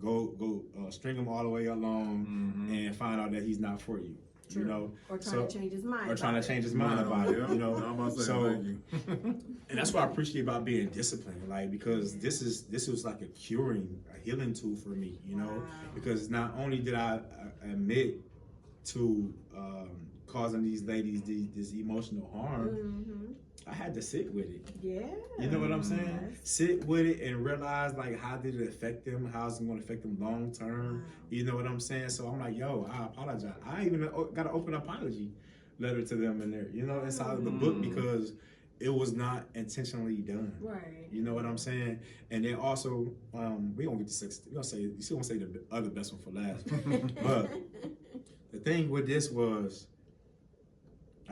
go string him all the way along and find out that he's not for you. True. You know, or trying to change his mind. Or trying to change his mind about it. You know, I'm about to say, so thank you. and that's what I appreciate about being disciplined, like, because this was like a healing tool for me, you know, because not only did I admit to causing these ladies this emotional harm, I had to sit with it. Yeah. You know what I'm saying? Sit with it and realize, like, how did it affect them? How's it going to affect them long term? You know what I'm saying? So I'm like, yo, I apologize. I even got an open apology letter to them in there, you know, inside of the book, because it was not intentionally done. Right. You know what I'm saying? And then also, we gonna get to sex. We gonna say, you still gonna say the other best one for last. But the thing with this was,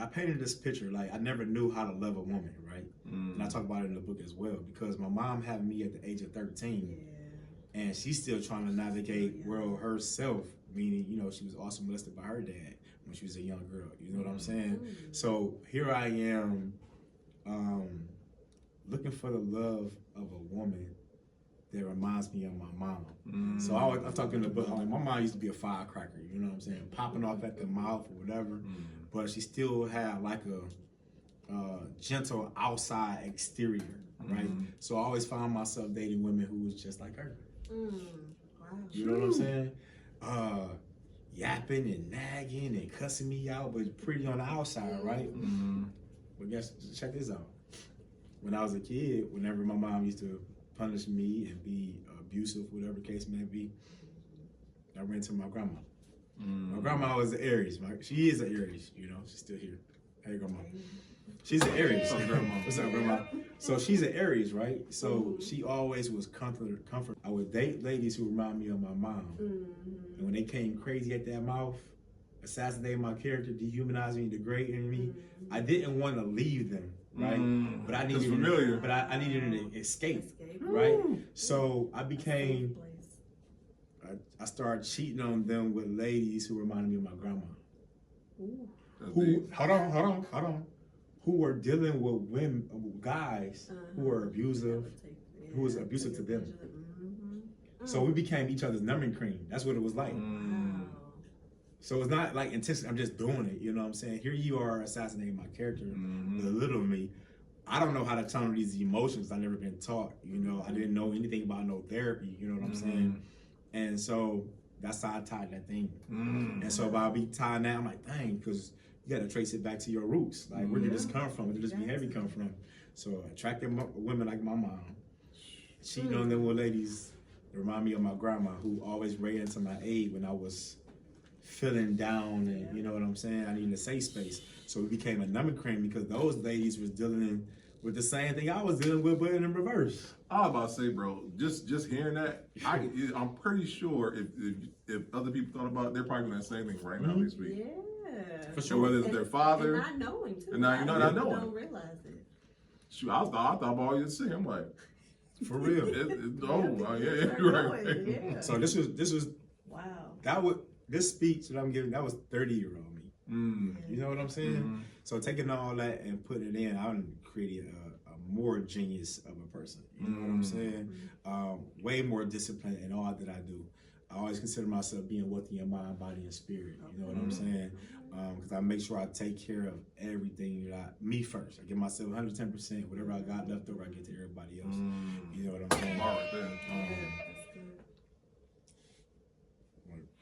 I painted this picture, like, I never knew how to love a woman, right? And I talk about it in the book as well, because my mom had me at the age of 13, and she's still trying to navigate world herself, meaning, you know, she was also molested by her dad when she was a young girl. You know what I'm saying? So here I am, looking for the love of a woman that reminds me of my mom. So I talk in the book, like, my mom used to be a firecracker, you know what I'm saying? Popping off at the mouth or whatever, but she still had like a gentle outside exterior, right? So I always found myself dating women who was just like her. You know what I'm saying? Yapping and nagging and cussing me out, but pretty on the outside, right? But guess, check this out. When I was a kid, whenever my mom used to punish me and be abusive, whatever the case may be, I ran to my grandma. My grandma was an Aries. She is an Aries, you know, she's still here. Hey, grandma. She's an Aries. What's up, grandma? What's up, grandma? So she's an Aries, right? So she always was comfort. I would date ladies who remind me of my mom. And when they came crazy at that mouth, assassinating my character, dehumanizing me, degrading me, I didn't want to leave them, right? But I needed familiar. But I needed an escape, right? So I became. I started cheating on them with ladies who reminded me of my grandma. Hold on. Who were dealing with women, guys who were abusive, who was abusive to them. So we became each other's numbing cream. That's what it was like. So it's not like intentional, I'm just doing it, you know what I'm saying? Here you are assassinating my character, belittling me. I don't know how to channel these emotions. I've never been taught, you know. I didn't know anything about no therapy, you know what I'm saying? And so that's how I tied that thing. And so by me tying that, I'm like, dang, because you got to trace it back to your roots. Like, where did this come from? Where did this behavior come from? So attracting women like my mom, cheating on them with ladies that remind me of my grandma, who always ran into my aid when I was feeling down and, you know what I'm saying? I needed a safe space. So it became a numbing cream because those ladies was dealing with the same thing I was dealing with, but in reverse. I was about to say, bro, just hearing that, I'm pretty sure if other people thought about it, they're probably doing the same thing right now this week. Yeah. For So sure. whether it's their father, and not knowing too. and not knowing. Don't realize it. Shoot, I thought about it yesterday. I'm like, For real. Right. Yeah. So this was Wow. this speech that I'm giving, that was 30-year-old me. You know what I'm saying? So taking all that and putting it in, I created a more genius of a person. You know what I'm saying? Way more disciplined in all that I do. I always consider myself being wealthy in mind, body, and spirit. You know what I'm saying? Because I make sure I take care of everything me first. I give myself 110%. Whatever I got left over, I get to everybody else. You know what I'm saying? All right, then.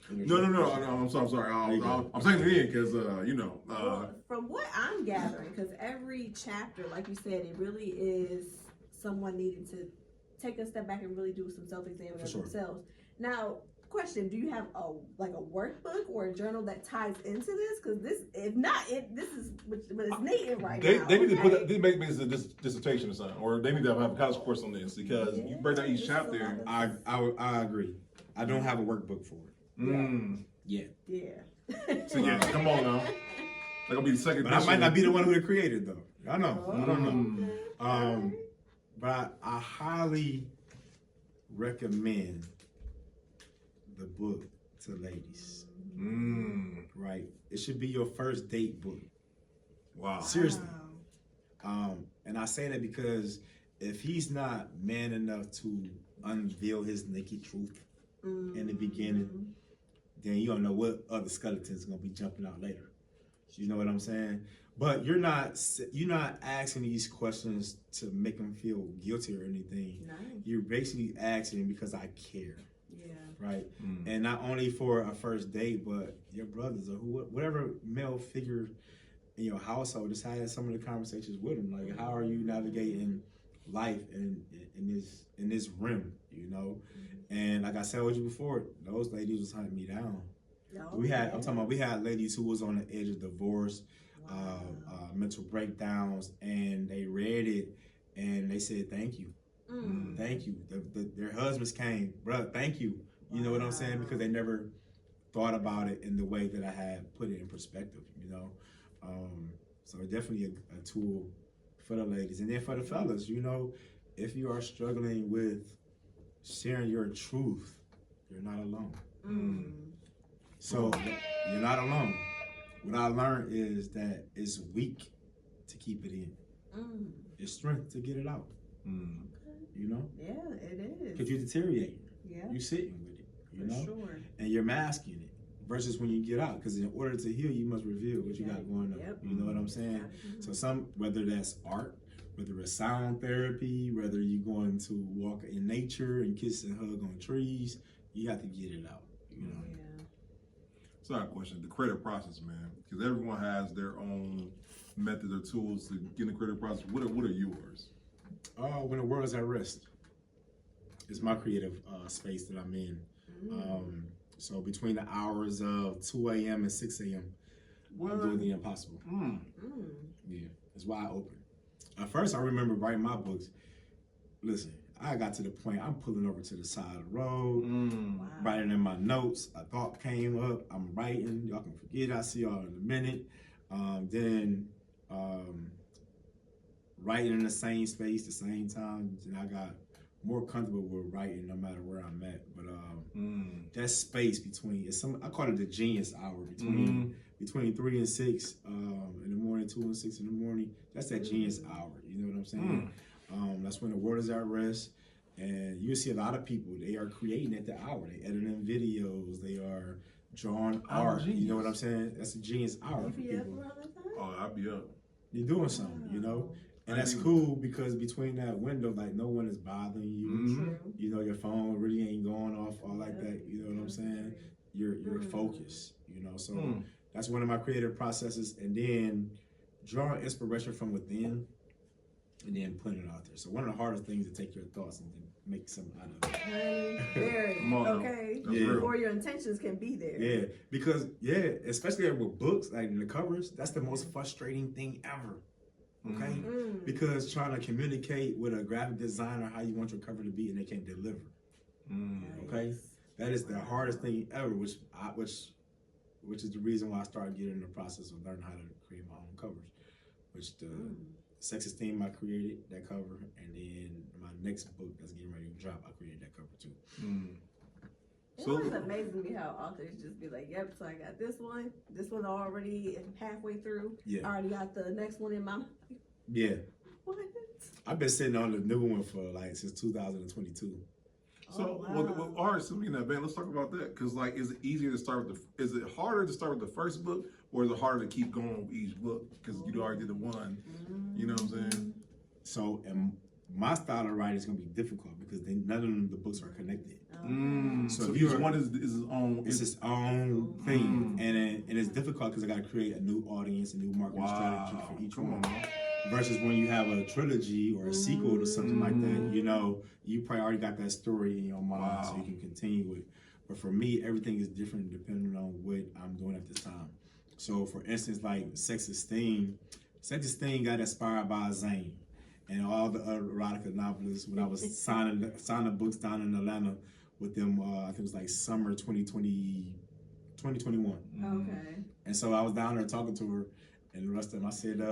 That's good. No. I'm sorry. I'm taking it in because Well, from what I'm gathering, because every chapter, like you said, it really is someone needing to take a step back and really do some self-examining of themselves. Now, question: do you have a workbook or a journal that ties into this? Because this is needed right now. They need to put they make this a dissertation or something, or they need to have a college course on this because you break down each chapter. I agree. I don't have a workbook for it. Yeah. So yeah, come on now. That gonna be the second. But I might not be the one who created though. I know. I don't know. Okay. But I highly recommend the book to ladies. Right? It should be your first date book. Wow. Seriously. And I say that because if he's not man enough to unveil his naked truth in the beginning, then you don't know what other skeletons are gonna be jumping out later. You know what I'm saying? But you're not asking these questions to make them feel guilty or anything. Nice. You're basically asking because I care. Yeah. Right? And not only for a first date, but your brothers or whatever male figure in your household, just had some of the conversations with them. Like, how are you navigating life in this rim, you know? And like I said with you before, those ladies was hunting me down. We had ladies who was on the edge of divorce, mental breakdowns, and they read it and they said, thank you. Thank you. Their husbands came, bro, thank you. You know what I'm saying? Because they never thought about it in the way that I had put it in perspective, you know? So definitely a tool for the ladies. And then for the fellas, you know, if you are struggling with sharing your truth, you're not alone. So you're not alone. What I learned is that it's weak to keep it in. It's strength to get it out. You know? Yeah, it is. Because you're deteriorating. Yeah. You're sitting with it, you know? Sure. And you're masking it versus when you get out. Because in order to heal, you must reveal what you got going on. Yep. You know what I'm saying? So whether that's art, whether it's sound therapy, whether you're going to walk in nature and kiss and hug on trees, you have to get it out, you know? Yeah. So I have a question, the creative process, man, because everyone has their own method or tools to get in the creative process. What are yours? When the world is at rest. It's my creative space that I'm in. So between the hours of 2 a.m. and 6 a.m., I'm doing the impossible. Yeah, it's wide open. At first, I remember writing my books. Listen, I got to the point, I'm pulling over to the side of the road, writing in my notes. A thought came up, I'm writing. Y'all can forget, I'll see y'all in a minute. Then writing in the same space, the same time, and I got more comfortable with writing no matter where I'm at. But that space between, I call it the genius hour, between 3 and 6 in the morning, 2 and 6 in the morning. That's that genius hour, you know what I'm saying? That's when the world is at rest. And you see a lot of people, they are creating at the hour. They editing videos, they are drawing art, you know what I'm saying? That's a genius hour for people. Oh, I'll be up. You're doing something, you know? And that's cool because between that window, like, no one is bothering you. You know, your phone really ain't going off all like that, you know what I'm saying? You're focused, you know? So that's one of my creative processes. And then drawing inspiration from within and then putting it out there. So one of the hardest things is to take your thoughts and then make something out of it. Very, okay. Or your intentions can be there. Yeah, because, especially with books, like in the covers, that's the most frustrating thing ever. Okay? Because trying to communicate with a graphic designer how you want your cover to be and they can't deliver. Okay? That is the hardest thing ever, which is the reason why I started getting in the process of learning how to create my own covers. Which the Sex Esteem, I created that cover, and then my next book that's getting ready to drop, I created that cover too. It was amazing to me how authors just be like, yep, so I got this one already halfway through. I already got the next one in my mind. What? I've been sitting on the new one for since 2022. So, all right, so in that vein, let's talk about that. Because, is it easier to start with is it harder to start with the first book, or is it harder to keep going with each book? Because you already did the one, you know what I'm saying? So, my style of writing is going to be difficult because none of the books are connected. So each one is his own. It's his own thing, and it's difficult because I got to create a new audience, a new marketing strategy for each one. Versus when you have a trilogy or a sequel to something like that, you know, you probably already got that story in your mind, so you can continue with. But for me, everything is different depending on what I'm doing at this time. So, for instance, like Sex Esteem got inspired by Zane and all the other erotica novelists when I was signing books down in Atlanta with them. I think it was like summer 2021. Okay. And so I was down there talking to her. And the rest of them, I said,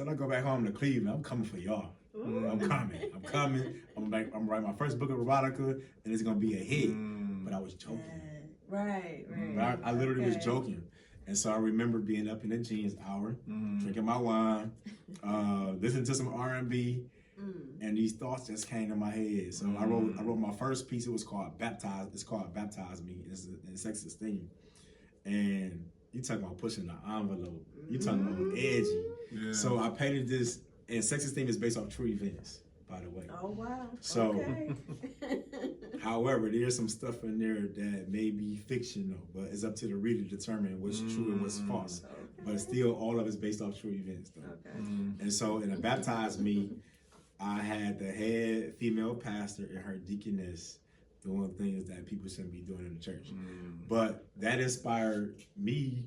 I go back home to Cleveland. I'm coming for y'all. I'm coming. I'm writing my first book of erotica, and it's gonna be a hit. But I was joking. Right. But I literally was joking. And so I remember being up in the genius hour, drinking my wine, listening to some R&B, and these thoughts just came to my head. So I wrote my first piece. It was called Baptize. It's called Baptize Me. It's in Sex Esteem. And you talking about pushing the envelope. You talking about edgy. Yeah. So I painted this, and Sex Esteem is based off true events, by the way. Oh, wow. So, okay. However, there's some stuff in there that may be fictional, but it's up to the reader to determine what's true and what's false. Okay. But still, all of it's based off true events, though. Okay. And so, in a Baptize Me, I had the head female pastor and her deaconess doing things that people shouldn't be doing in the church. But that inspired me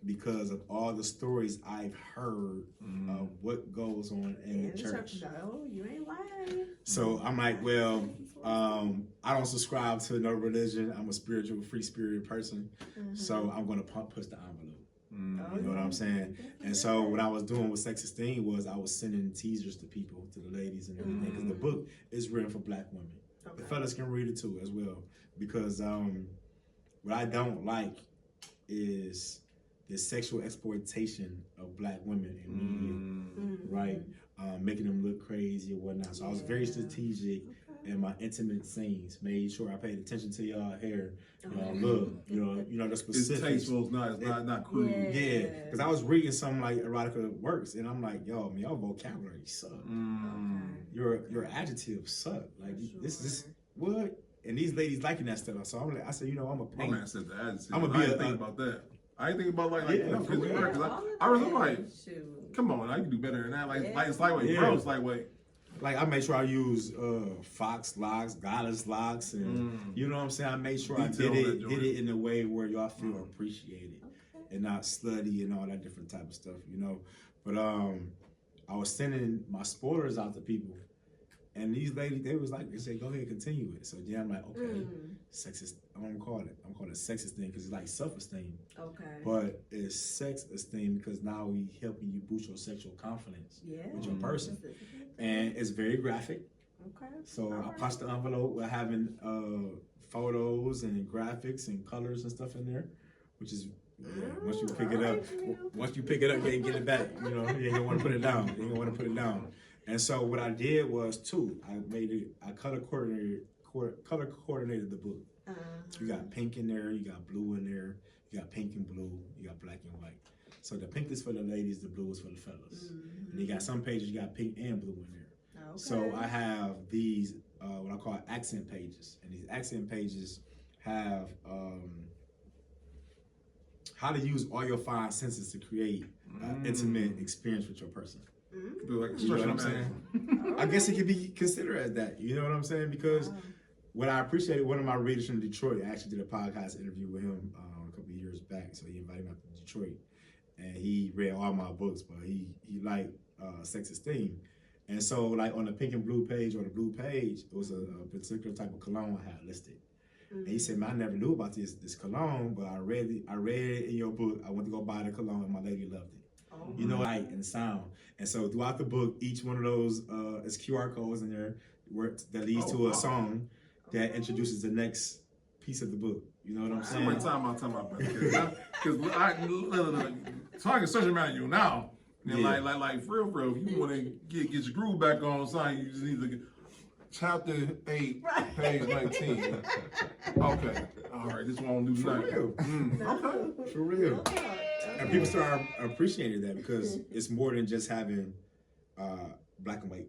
because of all the stories I've heard of what goes on in the church. No, you ain't lying. So I'm like, well, I don't subscribe to no religion. I'm a spiritual, free spirit person. So I'm going to push the envelope. You know what I'm saying? And so what I was doing with Sex Esteem was I was sending teasers to people, to the ladies and everything, because the book is written for black women. The fellas can read it too as well, because what I don't like is the sexual exploitation of black women in media, right? Making them look crazy or whatnot. So I was very strategic in my intimate scenes, made sure I paid attention to y'all hair, y'all look, you know the specifics. It's tasteful, it's not crude. Yeah, because I was reading some like erotica works, and I'm like, yo, man, y'all vocabulary suck. Your adjectives suck. Like this is what, and these ladies liking that stuff. So I said, I'm a paint. My man said the adjective. I'm gonna be. I didn't think about that. I didn't think about like I was like, come on, I can do better than that. Like it's lightweight, bro. It's lightweight. Like I made sure I use fox locks, goddess locks, and you know what I'm saying. I made sure I did it in a way where y'all feel appreciated and not slutty and all that different type of stuff, But I was sending my spoilers out to people, and these ladies, they said, go ahead, continue it. So then I'm like, okay, sexist. I'm gonna call it sex esteem because it's like self-esteem. Okay. But it's sex esteem because now we helping you boost your sexual confidence with your person, and it's very graphic. Okay. So I punched the envelope with having photos and graphics and colors and stuff in there, which is once you pick it up, you ain't get it back. You ain't gonna want to put it down. You ain't gonna want to put it down. And so what I did was I color coordinated the book. You got pink in there, you got blue in there, you got pink and blue, you got black and white. So the pink is for the ladies, the blue is for the fellas. And you got some pages you got pink and blue in there. Okay. So I have these what I call accent pages, and these accent pages have how to use all your five senses to create an intimate experience with your person. Like you know what I'm saying? I guess it could be considered as that. You know what I'm saying? Because what I appreciated, one of my readers from Detroit, I actually did a podcast interview with him a couple of years back. So he invited me out to Detroit, and he read all my books, but he liked Sex Esteem. And so like on the pink and blue page or the blue page, it was a particular type of cologne I had listed. And he said, man, I never knew about this cologne, but I read it in your book. I went to go buy the cologne, and my lady loved it. Light and sound. And so throughout the book, each one of those is QR codes in there that leads to a song that introduces the next piece of the book. You know what I'm saying? Time out, brother. Because so I can search around you now. And like for real, if you want to get your groove back on, son, you just need to chapter 8, page 19. Okay. All right, this one do for real. Okay. For real. And people start appreciating that because it's more than just having black and white.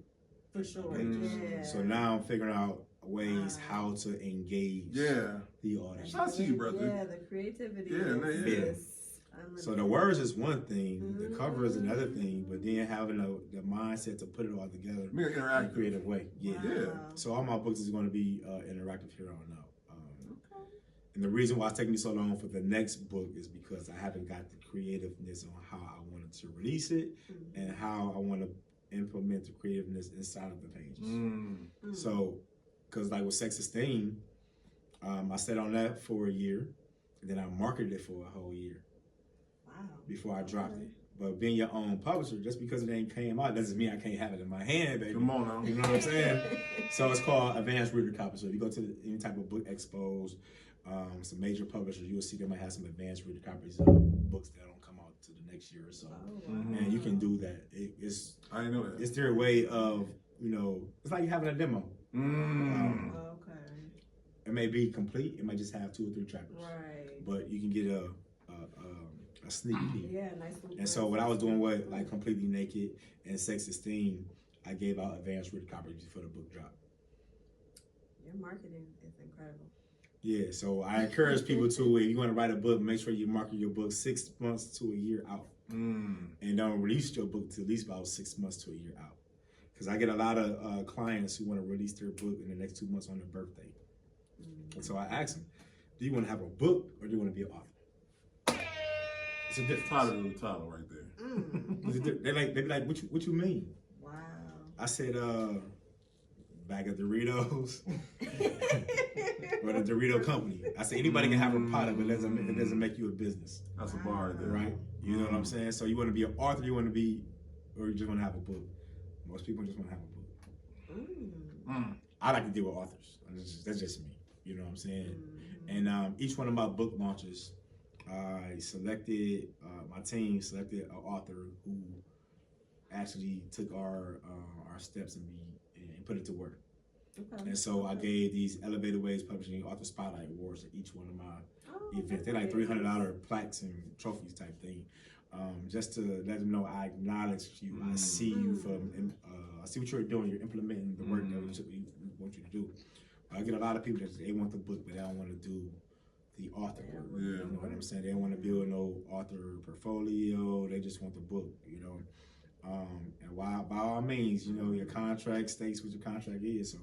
For sure. Yeah. So now I'm figuring out ways how to engage the audience. Shout out to you, brother. Yeah, the creativity. Is so the words is one thing, the cover is another thing, but then having the mindset to put it all together in a creative way. Yeah. So all my books is going to be interactive here on out. And the reason why it's taking me so long for the next book is because I haven't got the creativeness on how I wanted to release it and how I want to implement the creativeness inside of the pages. So, because like with Sex Esteem, I sat on that for a year, and then I marketed it for a whole year before I dropped it. But being your own publisher, just because it ain't came out doesn't mean I can't have it in my hand, baby. Come on now. You know what I'm saying? So it's called Advanced Reader Copy. So if you go to any type of book expos, some major publishers, you'll see they might have some advanced reader copies of books that don't come out to the next year or so. And you can do that. I didn't know that. It's their way of you know, it's like having a demo. Okay. It may be complete. It might just have 2 or 3 chapters. Right. But you can get a sneak peek. Yeah, nice little. And so what I was doing was like Completely Naked and Sex Esteem. I gave out advanced written copy before the book dropped. Your marketing is incredible. Yeah, so I encourage people to, if you want to write a book, make sure you market your book 6 months to a year out. And don't release your book to at least about 6 months to a year out. Because I get a lot of clients who want to release their book in the next 2 months on their birthday. And so I ask them, do you want to have a book or do you want to be an author? It's a difference. Title right there. They be like, what you mean? Wow. I said, bag of Doritos or the Dorito company. I said anybody can have a product, but it doesn't make you a business. That's a bar there. Right? You know what I'm saying? So you want to be an author, you want to be, or you just want to have a book. Most people just want to have a book. I like to deal with authors. That's just me. You know what I'm saying? And each one of my book launches, I selected, my team selected an author who actually took our steps and put it to work. Okay. And so I gave these Elevated Ways Publishing Author Spotlight Awards at each one of my events. They're like $300 plaques and trophies type thing, just to let them know I acknowledge you. I see you from, I see what you're doing. You're implementing the work that we want you to do. I get a lot of people that they want the book, but they don't want to do the author work. You know what I'm saying? They don't want to build no author portfolio. They just want the book, you know. And by all means, you know, your contract states what your contract is. So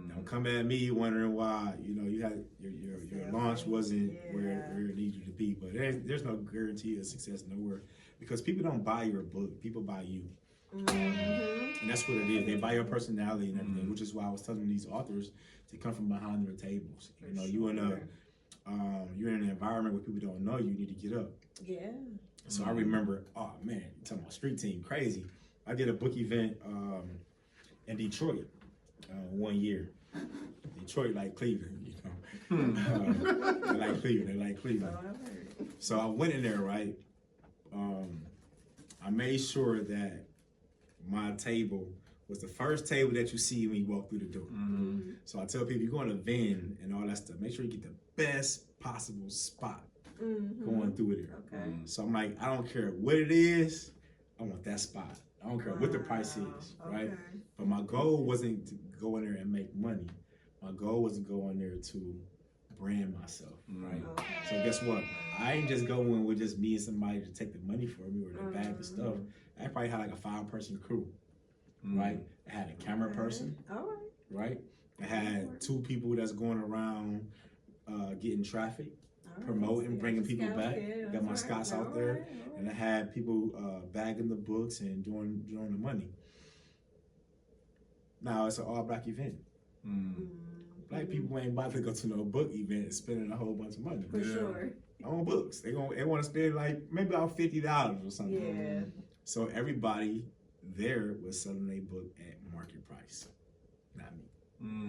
don't come at me wondering why, you know, you had your launch wasn't where it needed to be. But there's no guarantee of success nowhere, because people don't buy your book, people buy you. And that's what it is. They buy your personality and everything, which is why I was telling these authors to come from behind their tables. You know, you're in an environment where people don't know you, need to get up. Yeah. So I remember, oh man, you're talking about street team, crazy. I did a book event in Detroit 1 year. Detroit like Cleveland, you know. They like Cleveland. So I went in there, right? I made sure that my table was the first table that you see when you walk through the door. So I tell people, you're going to vend and all that stuff, make sure you get the best possible spot going through there. Okay. So I'm like, I don't care what it is, I want that spot. I don't care what the price is, right? But my goal wasn't to go in there and make money. My goal was to go in there to brand myself, right? So guess what? I ain't just going with just me and somebody to take the money for me or to bag the stuff. I probably had like a 5-person crew, right? I had a camera person, right? I had 2 people that's going around getting traffic, promoting, bringing people back. Got my Scots out there, and I had people bagging the books and doing the money. Now it's an all-black event. Black people ain't about to go to no book event and spending a whole bunch of money. For sure. On books, they want to spend like maybe about $50 or something. Yeah. So everybody there was selling their book at market price, not me.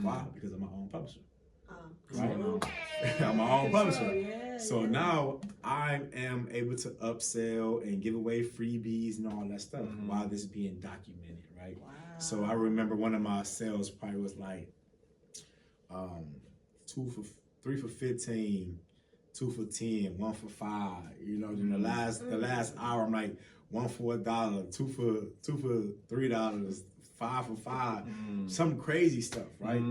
Why? Because I'm my own publisher. Right? I'm my own publisher. So now I am able to upsell and give away freebies and all that stuff while this is being documented, right? Wow. So I remember one of my sales probably was like 3 for 15, 2 for 10, 1 for 5. You know, then the last hour I'm like 1 for $1, 2 for $3, 5 for 5, some crazy stuff, right?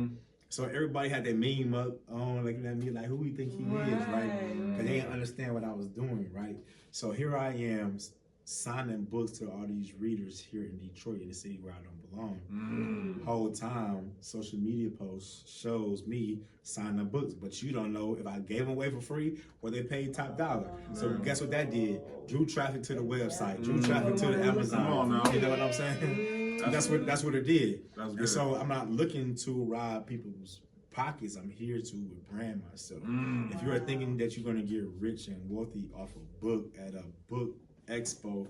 So everybody had their meme up on, looking at me like, who we think he is, right? Because they didn't understand what I was doing, right? So here I am signing books to all these readers here in Detroit, in the city where I don't belong. Whole time, social media posts shows me signing books, but you don't know if I gave them away for free or they paid top dollar. So guess what that did? Drew traffic to the website, drew traffic to the Amazon. Come on now. You know what I'm saying? That's what it did. And so I'm not looking to rob people's pockets. I'm here to brand myself. If you're thinking that you're going to get rich and wealthy off a book at a book expo,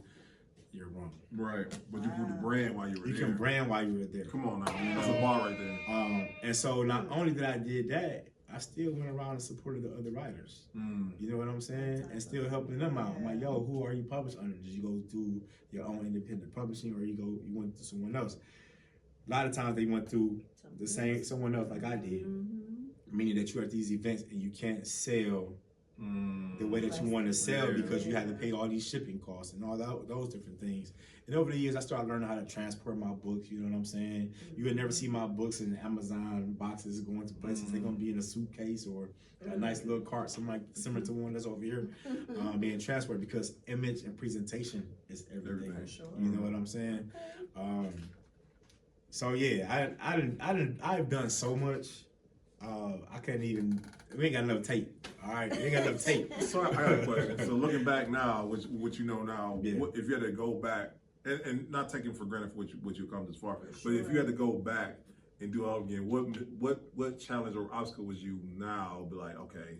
you're wrong. Right, but you can brand while you were there. You can brand while you were there. Come on now, that's a bar right there. And so not only did I did that, I still went around and supported the other writers. You know what I'm saying? And still helping them out. I'm like, yo, who are you published under? Did you go do your own independent publishing, or you went to someone else? a lot of times they went through the same, someone else like I did, meaning that you're at these events and you can't sell the way that you want to sell because you had to pay all these shipping costs and all those different things. And over the years, I started learning how to transport my books. You know what I'm saying? You would never see my books in Amazon boxes going to places. They're gonna be in a suitcase or a nice little cart, similar to one that's over here, being transported because image and presentation is everything. You know what I'm saying? So yeah, I've done so much. I couldn't even. We ain't got enough tape. All right, we ain't got enough tape. So I got a question. So looking back now, what you know now, if you had to go back and not taking for granted for what you come this far, but if you had to go back and do it all again, what challenge or obstacle was you now be like, okay,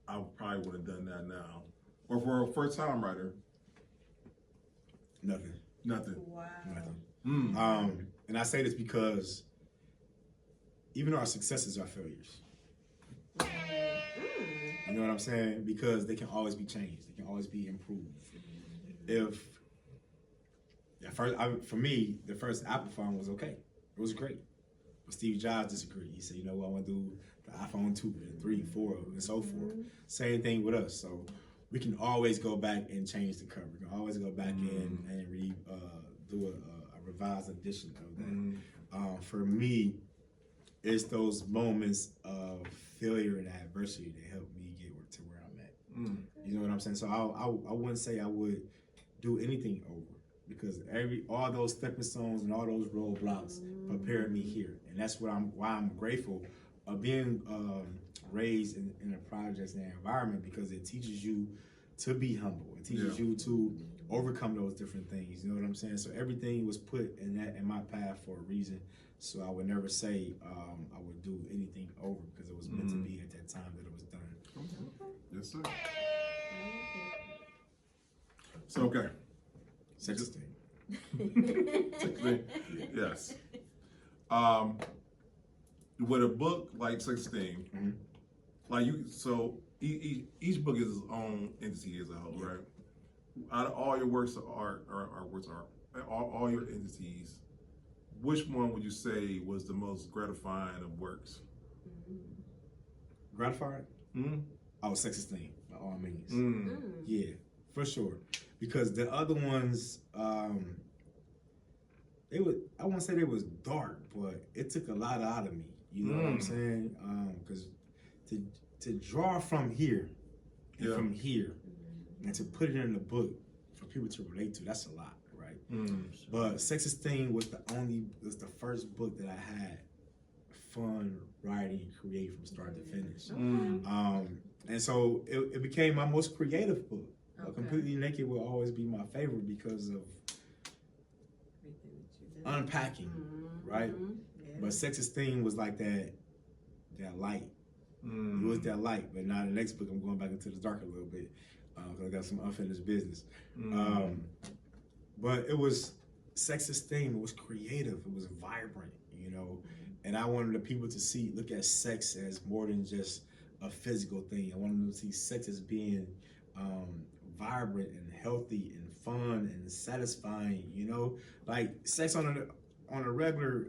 I probably would have done that now, or for a first time writer? Nothing. Wow. Nothing. And I say this because even our successes are failures. You know what I'm saying? Because they can always be changed. They can always be improved. For me, the first Apple phone was okay. It was great. But Steve Jobs disagreed. He said, you know what, I want to do the iPhone 2 and 3, 4, and so forth. Same thing with us. So we can always go back and change the cover. We can always go back in and do a revised edition of that. For me, it's those moments of failure and adversity that help me get to where I'm at. You know what I'm saying? So I wouldn't say I would do anything over because all those stepping stones and all those roadblocks prepared me here, and that's why I'm grateful of being raised in a project and environment because it teaches you to be humble. It teaches you to overcome those different things. You know what I'm saying? So everything was put in my path for a reason. So I would never say I would do anything over because it was meant to be at that time that it was done. Yes, sir. So okay. Sex thing. Yes. With a book like 16, like so each book is its own entity as a whole, right? Out of all your works of art or works of art, all your entities, which one would you say was the most gratifying of works? Gratifying? Oh, Sex thing by all means. Yeah, for sure. Because the other ones, I won't say they was dark, but it took a lot out of me. You know what I'm saying? Because to draw from here and from here and to put it in the book for people to relate to, that's a lot, right? But Sexist Thing was the first book that I had fun writing and creating from start to finish. And so it became my most creative book. Completely Naked will always be my favorite because of unpacking, right? But Sexist Thing was like that light. It was that light, but now the next book I'm going back into the dark a little bit because I got some unfinished business. But it was Sexist Thing. It was creative. It was vibrant, you know. And I wanted the people to look at sex as more than just a physical thing. I wanted them to see sex as being vibrant and healthy and fun and satisfying, you know. Like sex on a regular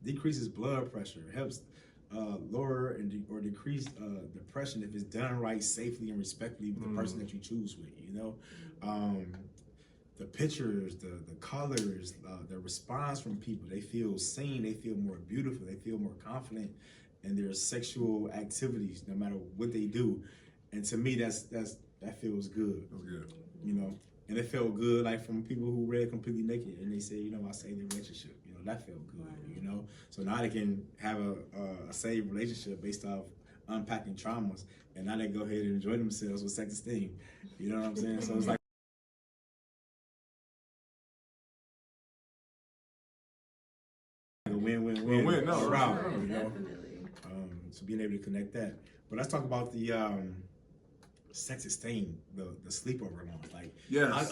decreases blood pressure, helps lower or decrease depression if it's done right, safely and respectfully with the person that you choose with, you know. The pictures, the colors, the response from people, they feel seen, they feel more beautiful, they feel more confident in their sexual activities, no matter what they do. And to me, that feels good. That's good. You know, and it felt good, like from people who read Completely Naked, and they said, you know, I saved their relationship. You know, that felt good. You know, so now they can have a saved relationship based off unpacking traumas, and now they go ahead and enjoy themselves with Sex Esteem. You know what I'm saying? So it's like a win-win-win. No, right. right. You know? So being able to connect that. But let's talk about the Sex Esteem, the sleepover launch. Like, yes.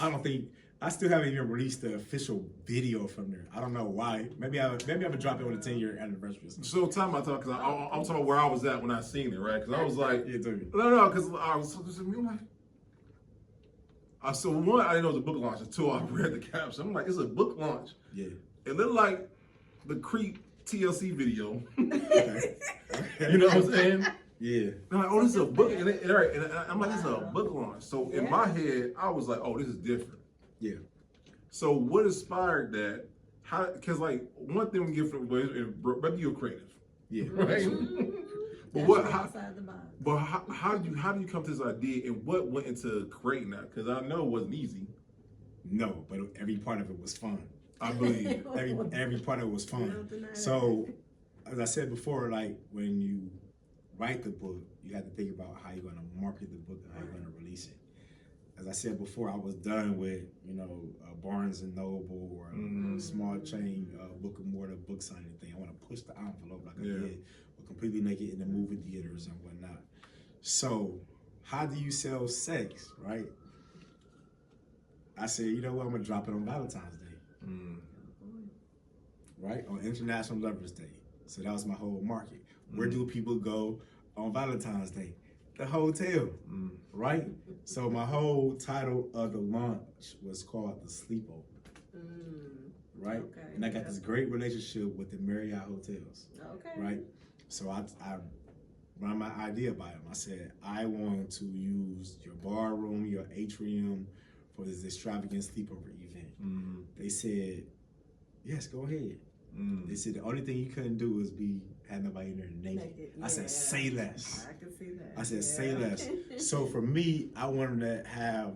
I still haven't even released the official video from there. I don't know why. Maybe I would drop it on the 10-year anniversary. So time about talk because I'm talking about where I was at when I seen it, right? Because I was like, yeah, no, because I was like, so one, I didn't know it was a book launch. Until I read the caption, I'm like, it's a book launch. Yeah. It looked like the Creep TLC video. Okay. You know what I'm saying? Yeah. And I'm like, oh, this is a book, and I'm like, this is a book launch. So in my head, I was like, oh, this is different. Yeah. So what inspired that? How? Because like one thing we get from whether you're creative, Yeah. right? But That's what? outside the box. But how do you come to this idea, and what went into creating that? Because I know it wasn't easy. No, but every part of it was fun. I believe. Every part of it was fun. Don't deny So, as I said before, like when you write the book, you have to think about how you're going to market the book and how you're going to release it. As I said before, I was done with Barnes and Noble or a small chain book and mortar book signing thing. I want to push the envelope like I did, but completely make it in the movie theaters and whatnot. So, how do you sell sex, right? I said, you know what? I'm gonna drop it on Valentine's Day, right? On International Lovers Day. So that was my whole market. Where do people go on Valentine's Day? The hotel, right? So my whole title of the launch was called The Sleepover, right? Okay. And I got this great relationship with the Marriott hotels, Okay. right? So I run my idea by them. I said, I want to use your bar room, your atrium for this extravagant sleepover event. They said, yes, go ahead. They said the only thing you couldn't do is have nobody in there naked. I said, say less. I can see that. I said, say less. So for me, I wanted to have,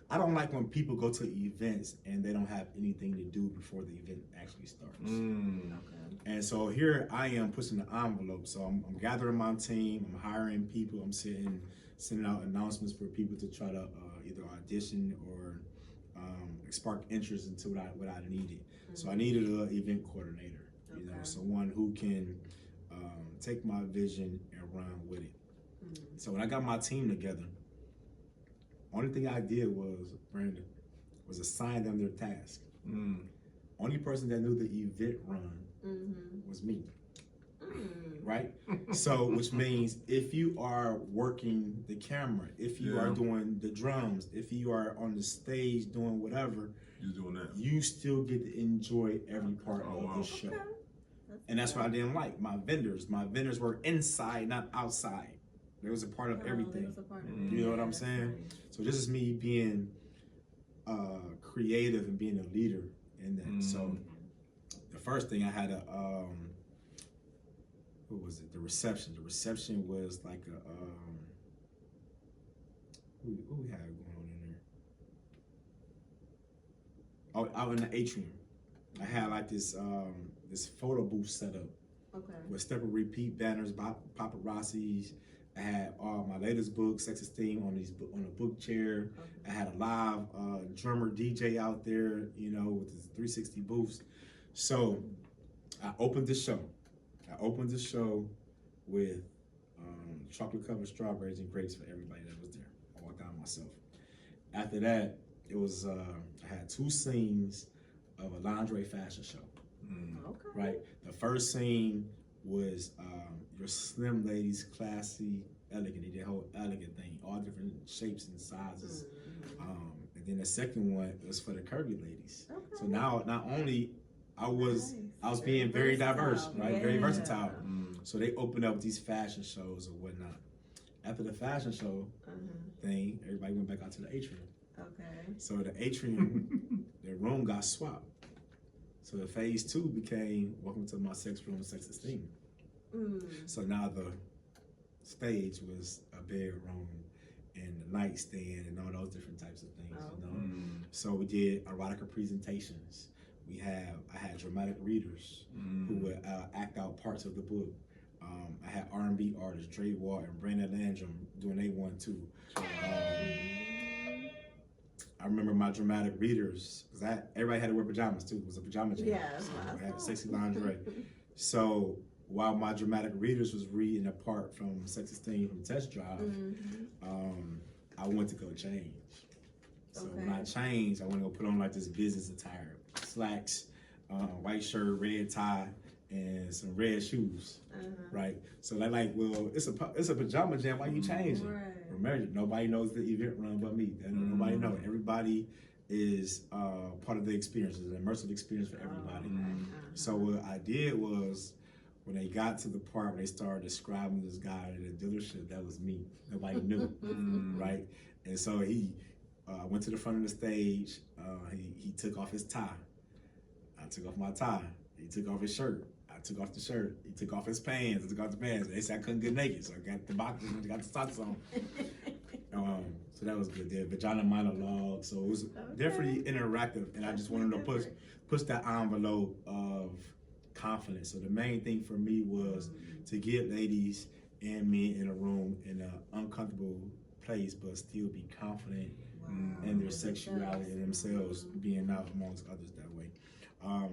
I don't like when people go to events and they don't have anything to do before the event actually starts. Okay. And so here I am pushing the envelope. So I'm gathering my team, I'm hiring people, I'm sending out announcements for people to try to either audition or spark interest into what I needed. So I needed an event coordinator, someone who can take my vision and run with it. So when I got my team together, only thing I did was assign them their task. Only person that knew the event run was me. Right? So, which means if you are working the camera, if you are doing the drums, if you are on the stage doing whatever, you're doing that. You still get to enjoy every part of the show. And that's what I didn't like. My vendors were inside, not outside. They was a part of everything. You know what I'm saying? So this is me being creative and being a leader in that. So the first thing I had to what was it? The reception. The reception was like a who we had going on in there? Oh, out in the atrium. I had like this this photo booth set up. Okay. With step and repeat banners, paparazzis. I had all my latest books, Sex Esteem, on a book chair. Okay. I had a live drummer DJ out there, with his 360 booths. So I opened the show. With chocolate covered strawberries and grapes for everybody that was there. I walked out myself. After that, it was I had 2 scenes of a lingerie fashion show. Okay. Right. The first scene was your slim ladies, classy, elegant. They did a whole elegant thing, all different shapes and sizes. And then the second one was for the curvy ladies. Okay. So now, not only I was being very diverse, right? Very versatile. So they opened up these fashion shows or whatnot. After the fashion show thing, everybody went back out to the atrium. Okay. So the atrium, their room got swapped. So the phase 2 became welcome to my sex room, Sex Esteem. So now the stage was a bedroom and the nightstand and all those different types of things, So we did erotica presentations. I had dramatic readers who would act out parts of the book. I had R&B artists, Dre Wall and Brandon Landrum doing they one too. I remember my dramatic readers, because everybody had to wear pajamas too. It was a pajama jam. Yeah. So I had sexy lingerie. So while my dramatic readers was reading a part from Sex Esteem from Test Drive, I went to go change. So when I changed, I went to go put on like this business attire, slacks, white shirt, red tie, and some red shoes, right? So they're like, well, it's a pajama jam. Why you changing? Right. Remember, nobody knows the event run but me. Nobody knows. Everybody is part of the experience. It's an immersive experience for everybody. So what I did was, when they got to the part where they started describing this guy at the dealership, that was me. Nobody knew, right? And so he went to the front of the stage. He took off his tie. I took off my tie. He took off his shirt. I took off the shirt. He took off his pants. I took off the pants. They said I couldn't get naked, so I got the boxers and got the socks on. So that was good. There, vagina monologue. So it was definitely interactive, and I just wanted to push that envelope of confidence. So the main thing for me was to get ladies and men in a room in an uncomfortable place, but still be confident in their sexuality and themselves being out amongst others that way.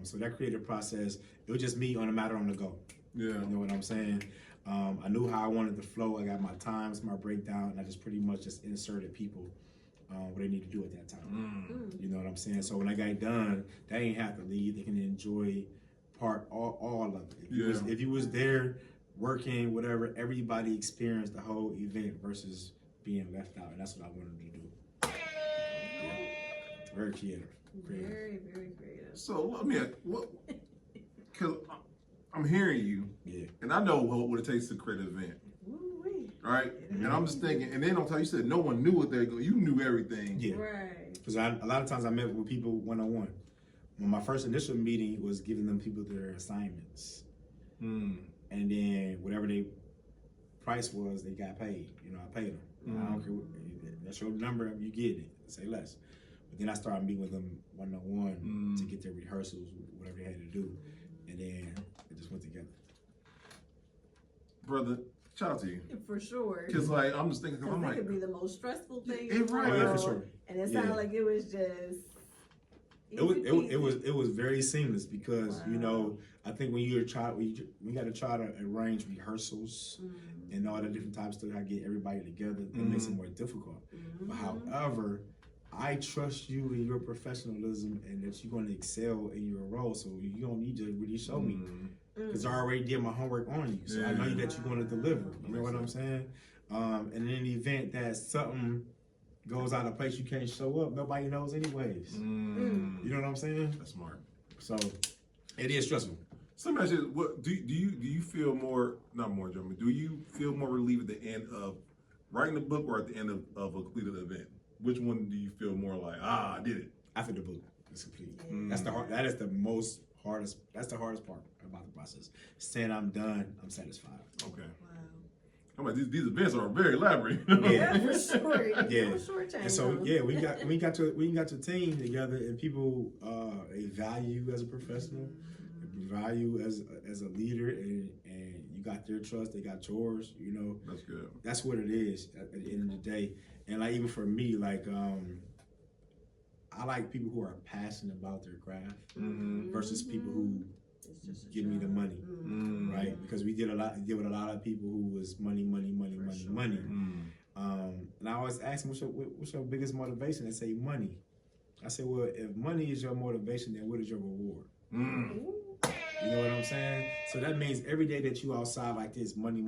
So that creative process, it was just me on a matter on the go. Yeah. You know what I'm saying? I knew how I wanted to flow. I got my times, my breakdown, and I just pretty much just inserted people what they need to do at that time. You know what I'm saying? So when I got done, they ain't have to leave. They can enjoy all of it. If you was there working, whatever, everybody experienced the whole event versus being left out, and that's what I wanted to do. Yeah. Very creative. Very, very creative. So let me ask, because I'm hearing you, and I know what it takes to create an event. Woo-wee. Right? And I'm just thinking, and then on top, you said no one knew what they go. You knew everything. Yeah. Right. Because a lot of times I met with people one-on-one. When my first initial meeting was giving them people their assignments. And then whatever their price was, they got paid. You know, I paid them. I don't care. That's your number, you get it. Say less. But then I started meeting with them one-on-one to get their rehearsals, whatever they had to do. And then it just went together. Brother, shout out to you. For sure. Because like I'm just thinking, I'm it like, could be the most stressful thing. It right. Oh, yeah, for sure. And it sounded like it was just. It was very seamless because you know, I think when you got to try to arrange rehearsals and all the different types of how to get everybody together, it makes it more difficult. But however, I trust you in your professionalism and that you're going to excel in your role. So you don't need to really show me because I already did my homework on you. So I know that you're going to deliver. You know what I'm saying? And in the event that something goes out of place, you can't show up, nobody knows anyways. You know what I'm saying? That's smart. So it is stressful. Somebody said, what do you feel more, not more, Jeremy, do you feel more relieved at the end of writing the book or at the end of a completed event? Which one do you feel more like, I did it? After the book is complete. That's the hardest part about the process. Saying I'm done, I'm satisfied. Okay. I'm like, these events are very elaborate. Yeah, for sure. Yeah. For sure, And so we got your team together, and people they value you as a professional, they value as a leader, and you got their trust, they got yours. You know, that's good. That's what it is at the end of the day. And like even for me, like I like people who are passionate about their craft versus people who give me the money, right? Because we deal with a lot of people who was money. And I always ask them, what's your biggest motivation? They say money. I say, well, if money is your motivation, then what is your reward? You know what I'm saying? So that means every day that you outside like this, money,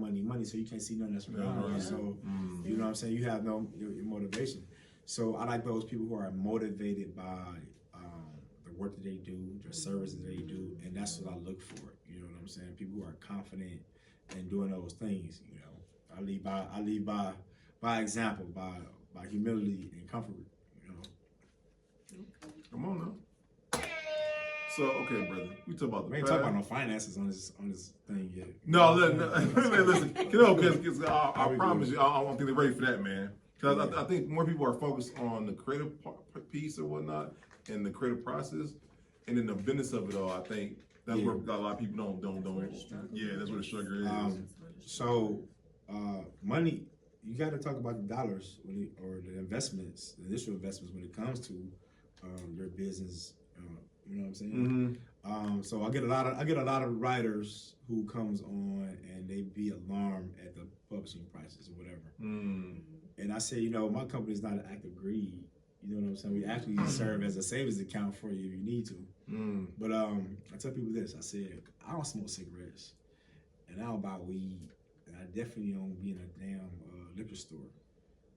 so you can't see nothing that's around you. So you know what I'm saying? You have no your motivation. So I like those people who are motivated by the work that they do, the service that they do, and that's what I look for. You know what I'm saying? People who are confident in doing those things. You know, I lead by example, by humility and comfort. You know. Come on now. So okay, brother, we talk about the. We ain't talking about no finances on this thing yet. No, listen, because I promise you, I don't think they're ready for that, man. Because I think more people are focused on the creative piece or whatnot, and the creative process, and then the business of it all. I think that's where a lot of people don't. Yeah, that's where the struggle is. So, money. You got to talk about the dollars or the investments, the initial investments when it comes to your business. You know what I'm saying? So I get a lot of writers who comes on and they be alarmed at the publishing prices or whatever. And I say, you know, my company is not an act of greed. You know what I'm saying? We actually serve as a savings account for you if you need to. But I tell people this. I said, I don't smoke cigarettes, and I don't buy weed, and I definitely don't be in a damn liquor store.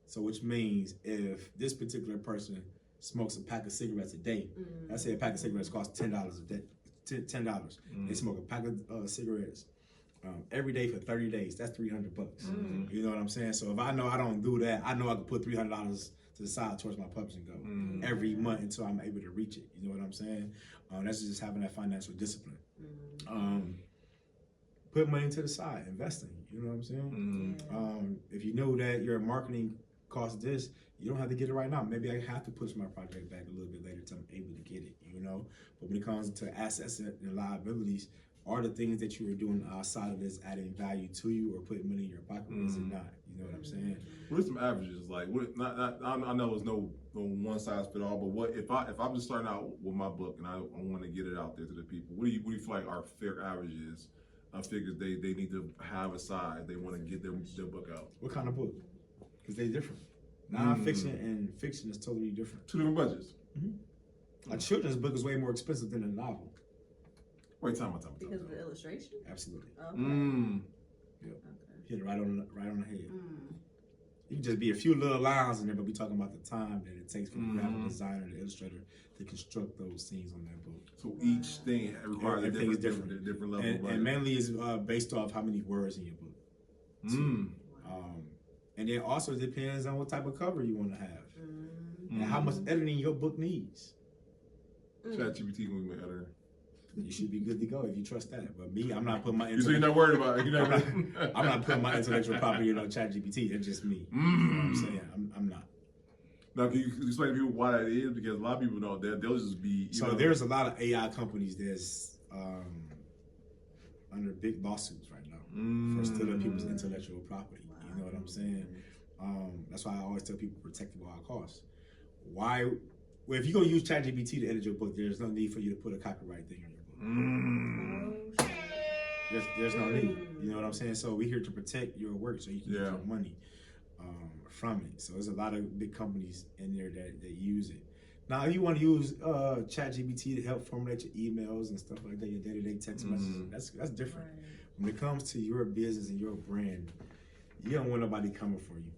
So which means if this particular person smokes a pack of cigarettes a day. I say a pack of cigarettes costs $10 a day. $10. They smoke a pack of cigarettes every day for 30 days. That's $300. You know what I'm saying? So if I know I don't do that, I know I can put $300 to the side towards my publishing goal every month until I'm able to reach it. You know what I'm saying? That's just having that financial discipline. Put money to the side, investing. You know what I'm saying? If you know that your marketing costs this, you don't have to get it right now. Maybe I have to push my project back a little bit later until I'm able to get it, you know? But when it comes to assets and liabilities, are the things that you are doing outside of this adding value to you or putting money in your pocket, or is it not? You know what I'm saying? What are some averages? Like, I know it's no one size fit all, but what if I'm just starting out with my book and I want to get it out there to the people? What do you feel like our fair averages? Figures they need to have aside. They want to get their book out. What kind of book? Because they're different. Non-fiction and fiction is totally different. Two different budgets. A children's book is way more expensive than a novel. Wait, time. Because of the illustration? Absolutely. Okay. Yep. Okay. Hit it right on the head. It can just be a few little lines in there, but we talking about the time that it takes for the graphic designer, the illustrator, to construct those scenes on that book. So each thing requires a different level. And mainly is based off how many words in your book. And it also depends on what type of cover you want to have and how much editing your book needs. ChatGPT gonna be my editor. You should be good to go if you trust that. But me, I'm not putting my So you're not worried about it. I'm not putting my intellectual property on ChatGPT. That's just me. You know what I'm saying? I'm not. Now, can you explain to people why that is? Because a lot of people don't. They'll just be. There's a lot of AI companies that's under big lawsuits right now for stealing people's intellectual property. You know what I'm saying? That's why I always tell people protect it at all costs. Why? Well, if you're gonna use ChatGPT to edit your book, there's no need for you to put a copyright thing on your book. There's no need. You know what I'm saying? So we're here to protect your work so you can get your money from it. So there's a lot of big companies in there that use it. Now, if you want to use ChatGPT to help formulate your emails and stuff like that, your day-to-day text messages, that's different. Right. When it comes to your business and your brand, you don't want nobody coming for you.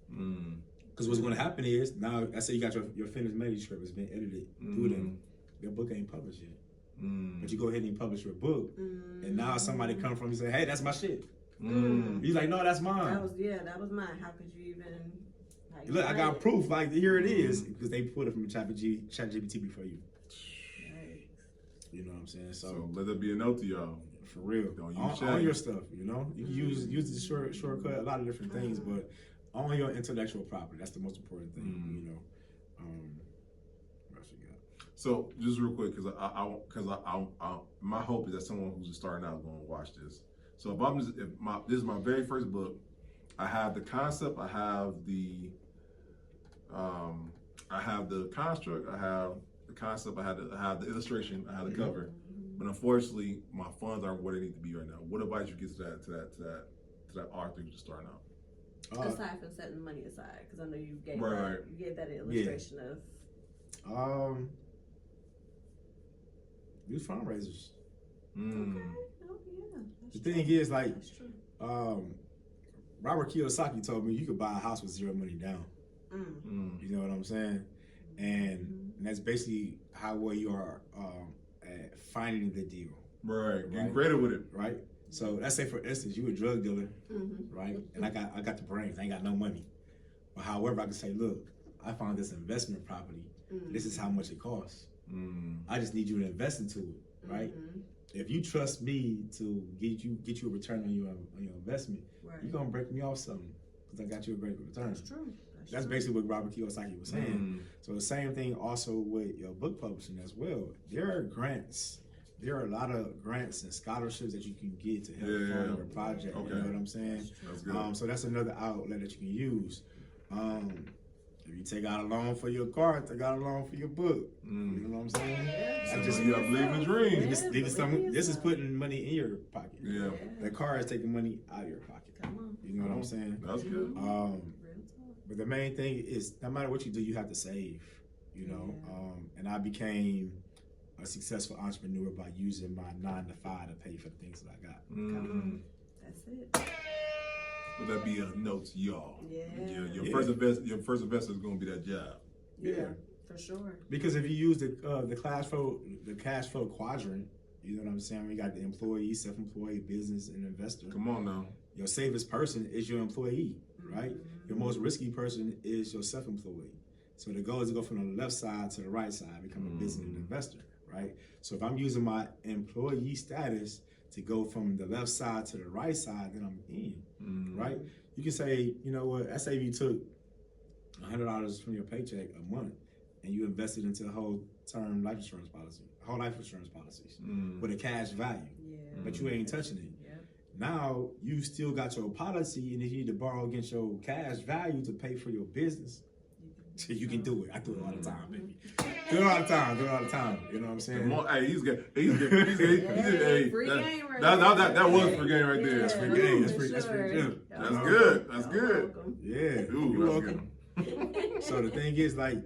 Because what's going to happen is, now, I say you got your finished manuscript, it's been edited through them. Your book ain't published yet. But you go ahead and publish your book, and now somebody come from you and say, hey, that's my shit. He's like, no, that's mine. That was mine. How could you even... Look, I got proof, like, here it is, because they put it from ChatGPT before you. You know what I'm saying? So let there be a note to y'all. For real. Don't use on your stuff, you know? You can use the shortcut, a lot of different things, but on your intellectual property, that's the most important thing, you know? What else you got? So, just real quick, because my hope is that someone who's just starting out is going to watch this. So, this is my very first book, I have the concept, I have the construct, I have the concept, I have the illustration, I have the cover, but unfortunately, my funds aren't where they need to be right now. What advice you give to that author who's just starting out? Aside from setting money aside, because I know you gave that illustration of. Use fundraisers. Okay. Oh yeah. The thing is, like, Robert Kiyosaki told me you could buy a house with zero money down. You know what I'm saying? And that's basically how well you are at finding the deal. Right. Getting creative with it. Right. So let's say, for instance, you a drug dealer, right? And I got the brains. I ain't got no money. But however, I can say, look, I found this investment property. This is how much it costs. I just need you to invest into it, right? If you trust me to get you a return on your investment, you're gonna break me off something because I got you a great return. That's true. That's basically what Robert Kiyosaki was saying. So the same thing also with your book publishing as well. There are grants. There are a lot of grants and scholarships that you can get to help fund your project. You know what I'm saying? That's good. So that's another outlet that you can use. If you take out a loan for your car, take out a loan for your book. You know what I'm saying? You gotta believe in the dream. This is putting money in your pocket. Yeah. The car is taking money out of your pocket. You know what I'm saying? That's good. But the main thing is, no matter what you do, you have to save. You know, and I became a successful entrepreneur by using my 9 to 5 to pay for the things that I got. That's it. Would that be a note to y'all? Yeah. Your first investment is going to be that job. Yeah. For sure. Because if you use the cash flow quadrant, you know what I'm saying? We got the employee, self-employed, business, and investor. Come on now. Your safest person is your employee, right? Your most risky person is your self-employed. So the goal is to go from the left side to the right side, become a business investor, right? So if I'm using my employee status to go from the left side to the right side, then I'm in, right? You can say, you know what, let's say if you took $100 from your paycheck a month and you invested into whole life insurance policies with a cash value, but you ain't touching it. Now you still got your policy, and if you need to borrow against your cash value to pay for your business, you can do it. I do it all the time, baby. Do it all the time. You know what I'm saying? Hey, he's good. Hey, free game right that was free game right there. That's free game. That's free game. That's good. That's good. Yeah. You're welcome. So the thing is, like,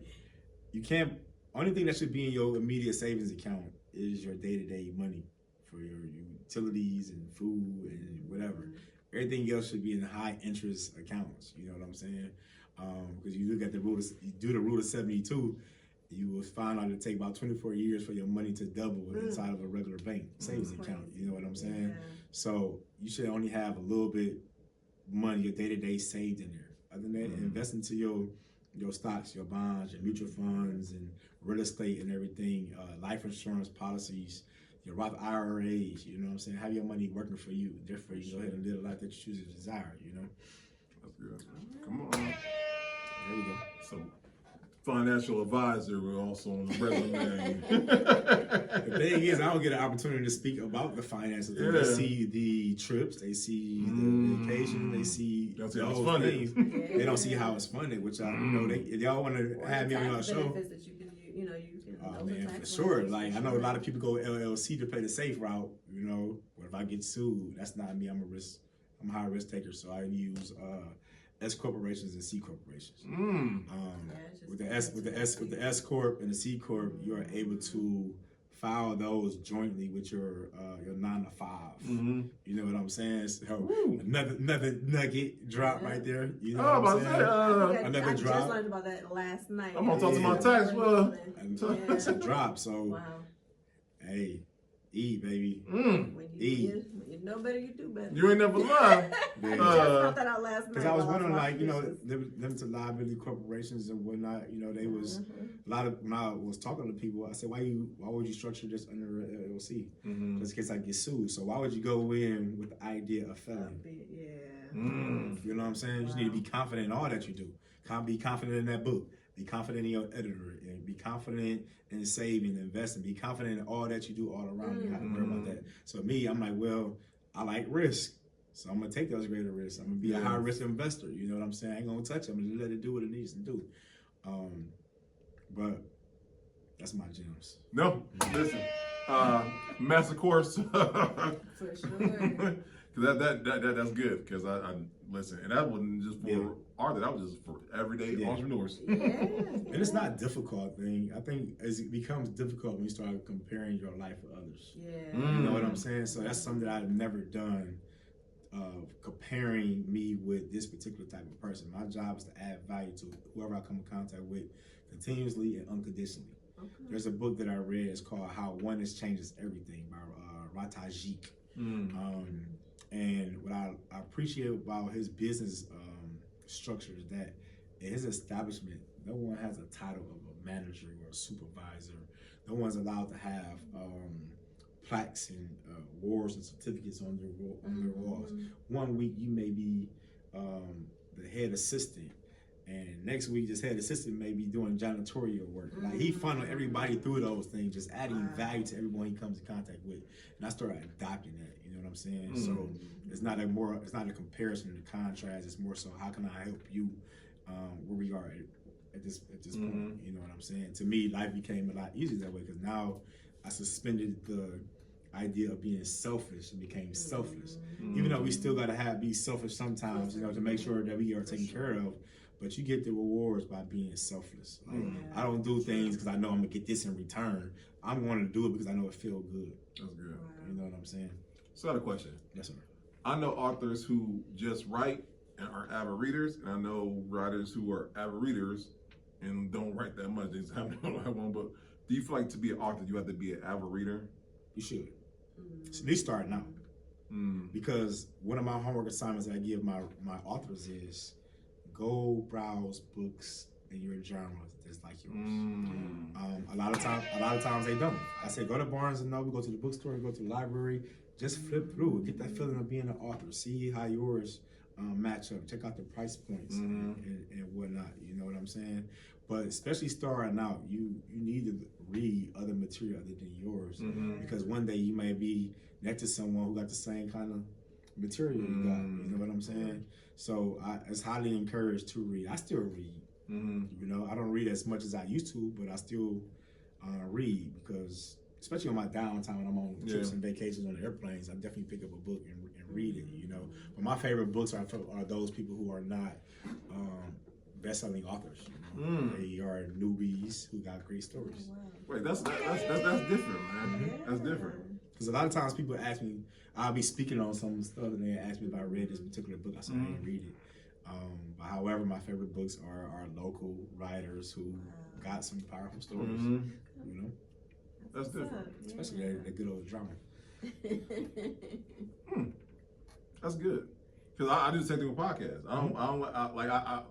you can't. Only thing that should be in your immediate savings account is your day-to-day money for your utilities and food and whatever. Everything else should be in high interest accounts. You know what I'm saying? Because you look at the rule of 72, you will find out it take about 24 years for your money to double inside of a regular bank savings account. You know what I'm saying? So you should only have a little bit money, your day-to-day saved in there. Other than that, invest into your stocks, your bonds, your mutual funds, and real estate and everything, life insurance policies, your Roth IRAs, you know what I'm saying? Have your money working for you, just for you. Go ahead and live the life that you choose to desire, you know? That's good. Come on. There we go. So, financial advisor, we're also on the resume. The thing is, I don't get an opportunity to speak about the finances. They see the trips, they see the vacation, they see those things. They don't see how it's funded, which I, you know, if y'all want to have me on your show. Oh man, for sure. Like, I know a lot of people go LLC to play the safe route, you know. But if I get sued, that's not me. I'm a high risk taker, so I use S corporations and C corporations. With the S corp and the C corp, you are able to file those jointly with your 9 to 5. You know what I'm saying? So another nugget drop right there. You know what I'm saying? Another drop. I just learned about that last night. I'm gonna talk to my tax. Well, it's a drop. So hey, eat, baby. Eat. You know better, you do better. You ain't never lied. I just found that out last night. Because I was wondering, like, you know, limited liability corporations and whatnot, you know, they was a lot of, when I was talking to people, I said, why would you structure this under an LLC? Just in case I get sued. So why would you go in with the idea of felony? You know what I'm saying? You just need to be confident in all that you do. Be confident in that book. Be confident in your editor. And be confident in saving, investing. Be confident in all that you do all around. You have to worry about that. So me, I'm like, well, I like risk. So I'm going to take those greater risks. I'm going to be a high risk investor. You know what I'm saying? I ain't going to touch it. I'm going to let it do what it needs to do. But that's my gems. No, listen. Master course. For sure. That's good, because I listen, and that wasn't just for Arthur, that was just for everyday entrepreneurs. And it's not a difficult thing. I think it becomes difficult when you start comparing your life with others. You know what I'm saying? So that's something that I've never done, comparing me with this particular type of person. My job is to add value to whoever I come in contact with continuously and unconditionally. There's a book that I read, it's called How Oneness Changes Everything by Ratajik. And what I appreciate about his business structure is that in his establishment, no one has a title of a manager or a supervisor. No one's allowed to have plaques and awards and certificates on their walls. 1 week you may be the head assistant, and next week this head assistant may be doing janitorial work. Like, he funneled everybody through those things, just adding value to everyone he comes in contact with. And I started adopting that. You know what I'm saying? So it's not a comparison and a contrast. It's more so, how can I help you where we are at this point? You know what I'm saying? To me, life became a lot easier that way, because now I suspended the idea of being selfish and became selfless. Even though we still gotta be selfish sometimes, you know, to make sure that we are taken care of. But you get the rewards by being selfless. Like, I don't do things because I know I'm gonna get this in return. I'm going to do it because I know it feels good. That's good. You know what I'm saying? So I got a question. Yes, sir. I know authors who just write and are avid readers, and I know writers who are avid readers and don't write that much. They just have one book. Do you feel like to be an author, you have to be an avid reader? You should. At least starting out. Because one of my homework assignments that I give my authors is go browse books in your genre that's like yours. A lot of times they don't. I say go to Barnes and Noble, go to the bookstore, go to the library, just flip through it, get that feeling of being an author, see how yours match up, check out the price points and whatnot. You know what I'm saying? But especially starting out, you need to read other material other than yours, because one day you may be next to someone who got the same kind of material you got. You know what I'm saying? So it's highly encouraged to read. I still read. You know, I don't read as much as I used to, but I still read, because especially on my downtime when I'm on trips and vacations on the airplanes, I definitely pick up a book and read it. You know, but my favorite books are those people who are not best-selling authors. You know? They are newbies who got great stories. Wait, that's different, man. That's different. Because a lot of times people ask me, I'll be speaking on some stuff, and they ask me if I read this particular book. I said I didn't read it. But however, my favorite books are local writers who got some powerful stories. You know, that's different. Especially that good old drama. That's good. Because I do the same thing with podcasts.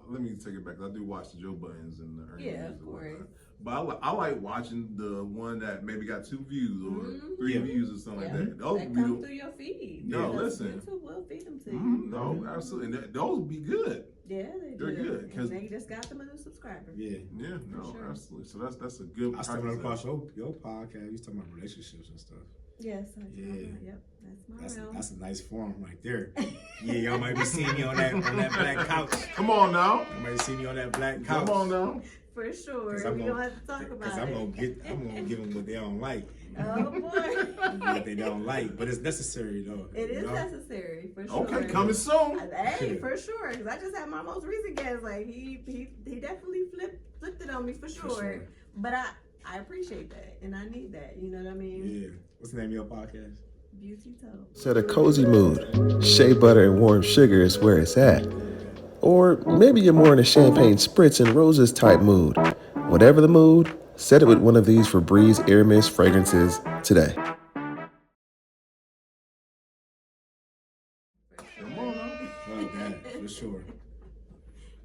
Let me take it back. I do watch the Joe Buttons and the Ernie. Yeah, of course. But I like watching the one that maybe got 2 views or 3 views or something like that. Those that come through your feed. No, listen. YouTube will feed them to you. No, absolutely. And those be good. Yeah, They're good. And they just got them a new subscriber. Yeah, no, absolutely. So that's a good. I stumbled across your podcast. You talking about relationships and stuff. Yes, yep, that's my realm. That's a nice forum right there. Yeah, y'all might be seeing me on that black couch. Come on now. You might see me on that black couch. Come on now. For sure. We're gonna have to talk about it. Because I'm gonna give them what they don't like. Oh boy. What they don't like, but it's necessary though. It is necessary for sure. Okay, coming soon. Hey, for sure. Because I just had my most recent guest. Like he definitely flipped it on me for sure. But I appreciate that and I need that. You know what I mean? Yeah. What's the name of your podcast? Beauty Talk. Set a cozy mood. Shea butter and warm sugar is where it's at. Or maybe you're more in a champagne spritz and roses type mood. Whatever the mood, set it with one of these Febreze Air Mist fragrances today. Come on now. Love that, for sure.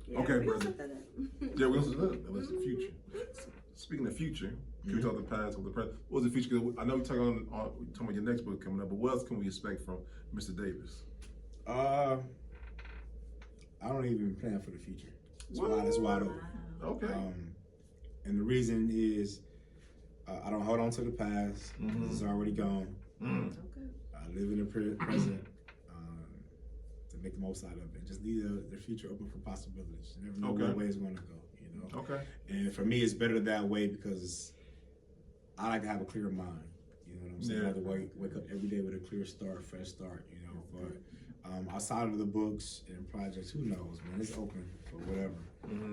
Yeah, Okay, we brother. gonna set that up. Yeah, that's the future. Speaking of future, can we talk the past or the present? What was the future? 'Cause I know you're talking about your next book coming up, but what else can we expect from Mr. Davis? I don't even plan for the future. It's wide open. Okay. And the reason is I don't hold on to the past. It's already gone. Okay. I live in the present to make the most out of it. Just leave the future open for possibilities. You never know what way it's going to go. You know. Okay. And for me, it's better that way because I like to have a clear mind. You know what I'm saying? I like to wake up every day with a clear start, fresh start. You know, but. Outside of the books and projects, who knows, man? It's open for whatever.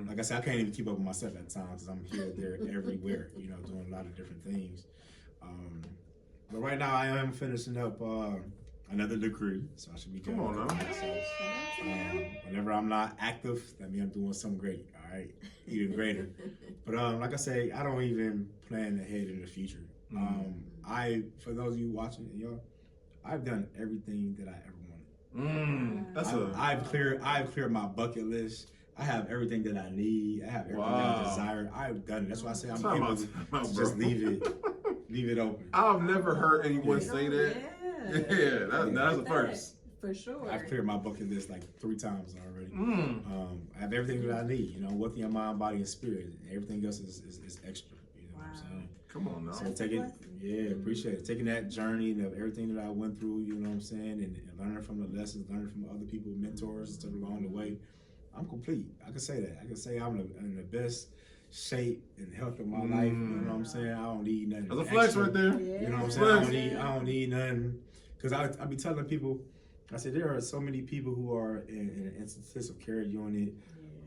Like I said, I can't even keep up with myself at times because I'm here, there, everywhere, you know, doing a lot of different things. But right now, I am finishing up another degree, so I should be done. Come on now. So, whenever I'm not active, that means I'm doing something great, all right? Even greater. But like I say, I don't even plan ahead in the future. For those of you watching, y'all, I've done everything that I ever wanted. I've cleared my bucket list. I have everything that I need. I have everything that I desire. I've done it. That's why I say I'm able to just leave it open. I've never heard anyone say that. Yeah, that's a first. For sure. I've cleared my bucket list like 3 times already. I have everything that I need. You know, with your mind, body, and spirit. Everything else is extra. You know what I'm saying? Come on now. So appreciate it. Taking that journey and everything that I went through, you know what I'm saying, and learning from the lessons, learning from other people, mentors and stuff along the way. I'm complete. I can say that. I can say I'm in the best shape and health of my life. You know what I'm saying? I don't need nothing. That's a flex right there. You know what I'm saying? I don't need nothing. Because I be telling people, I said there are so many people who are in an intensive care unit,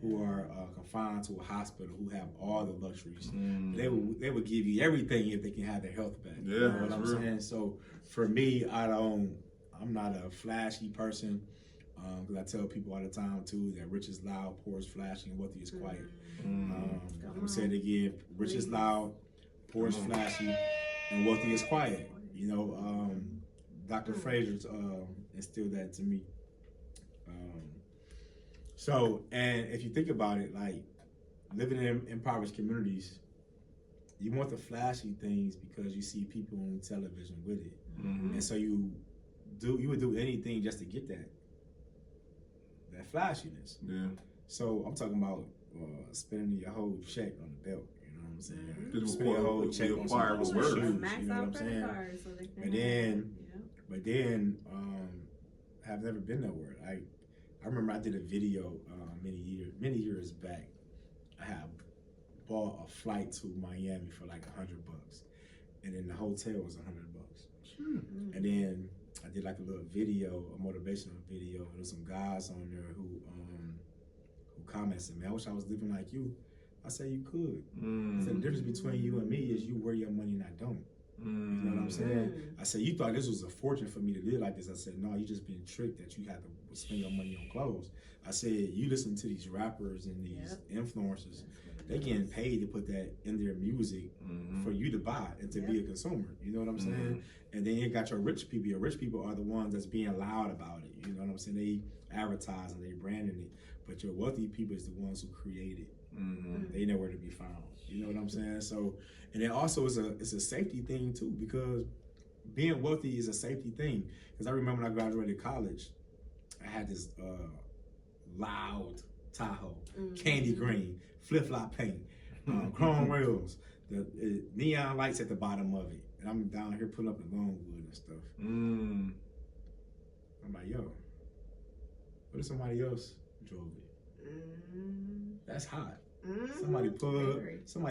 who are confined to a hospital, who have all the luxuries. They would give you everything if they can have their health back. Yeah, you know what I'm saying? So for me, I'm not a flashy person. Because I tell people all the time too that rich is loud, poor is flashy, and wealthy is quiet. I'm gonna say it again: rich is loud, poor is flashy, and wealthy is quiet. You know, Dr. Fraser's instilled that to me. So, and if you think about it, like living in impoverished communities, you want the flashy things because you see people on television with it, and so you would do anything just to get that flashiness. Yeah. So I'm talking about spending your whole check on the belt. You know what I'm saying? Just Spending your whole check on some words. shoes. Max You know what out I'm credit saying? cards so they can But then, have never been nowhere. I remember I did a video many years back. I had bought a flight to Miami for like $100, and then the hotel was $100. And then I did like a little video, a motivational video. And there's some guys on there who commented, "Man, I wish I was living like you." I said, "You could." I said, "The difference between you and me is you wear your money and I don't." You know what I'm saying? I said, "You thought this was a fortune for me to live like this." I said, "No, you just being tricked that you had to spend your money on clothes." I said, "You listen to these rappers and these influencers, they getting paid to put that in their music for you to buy and to be a consumer." You know what I'm saying? And then you got your rich people. Your rich people are the ones that's being loud about it. You know what I'm saying? They advertise and they branding it. But your wealthy people is the ones who create it. They know where to be found. You know what I'm saying? So, and then also it's a safety thing too, because being wealthy is a safety thing. Because I remember when I graduated college, I had this loud Tahoe, candy green, flip-flop paint, chrome wheels, the neon lights at the bottom of it. And I'm down here putting up the Longwood and stuff. I'm like, yo, what if somebody else drove it? That's hot. Somebody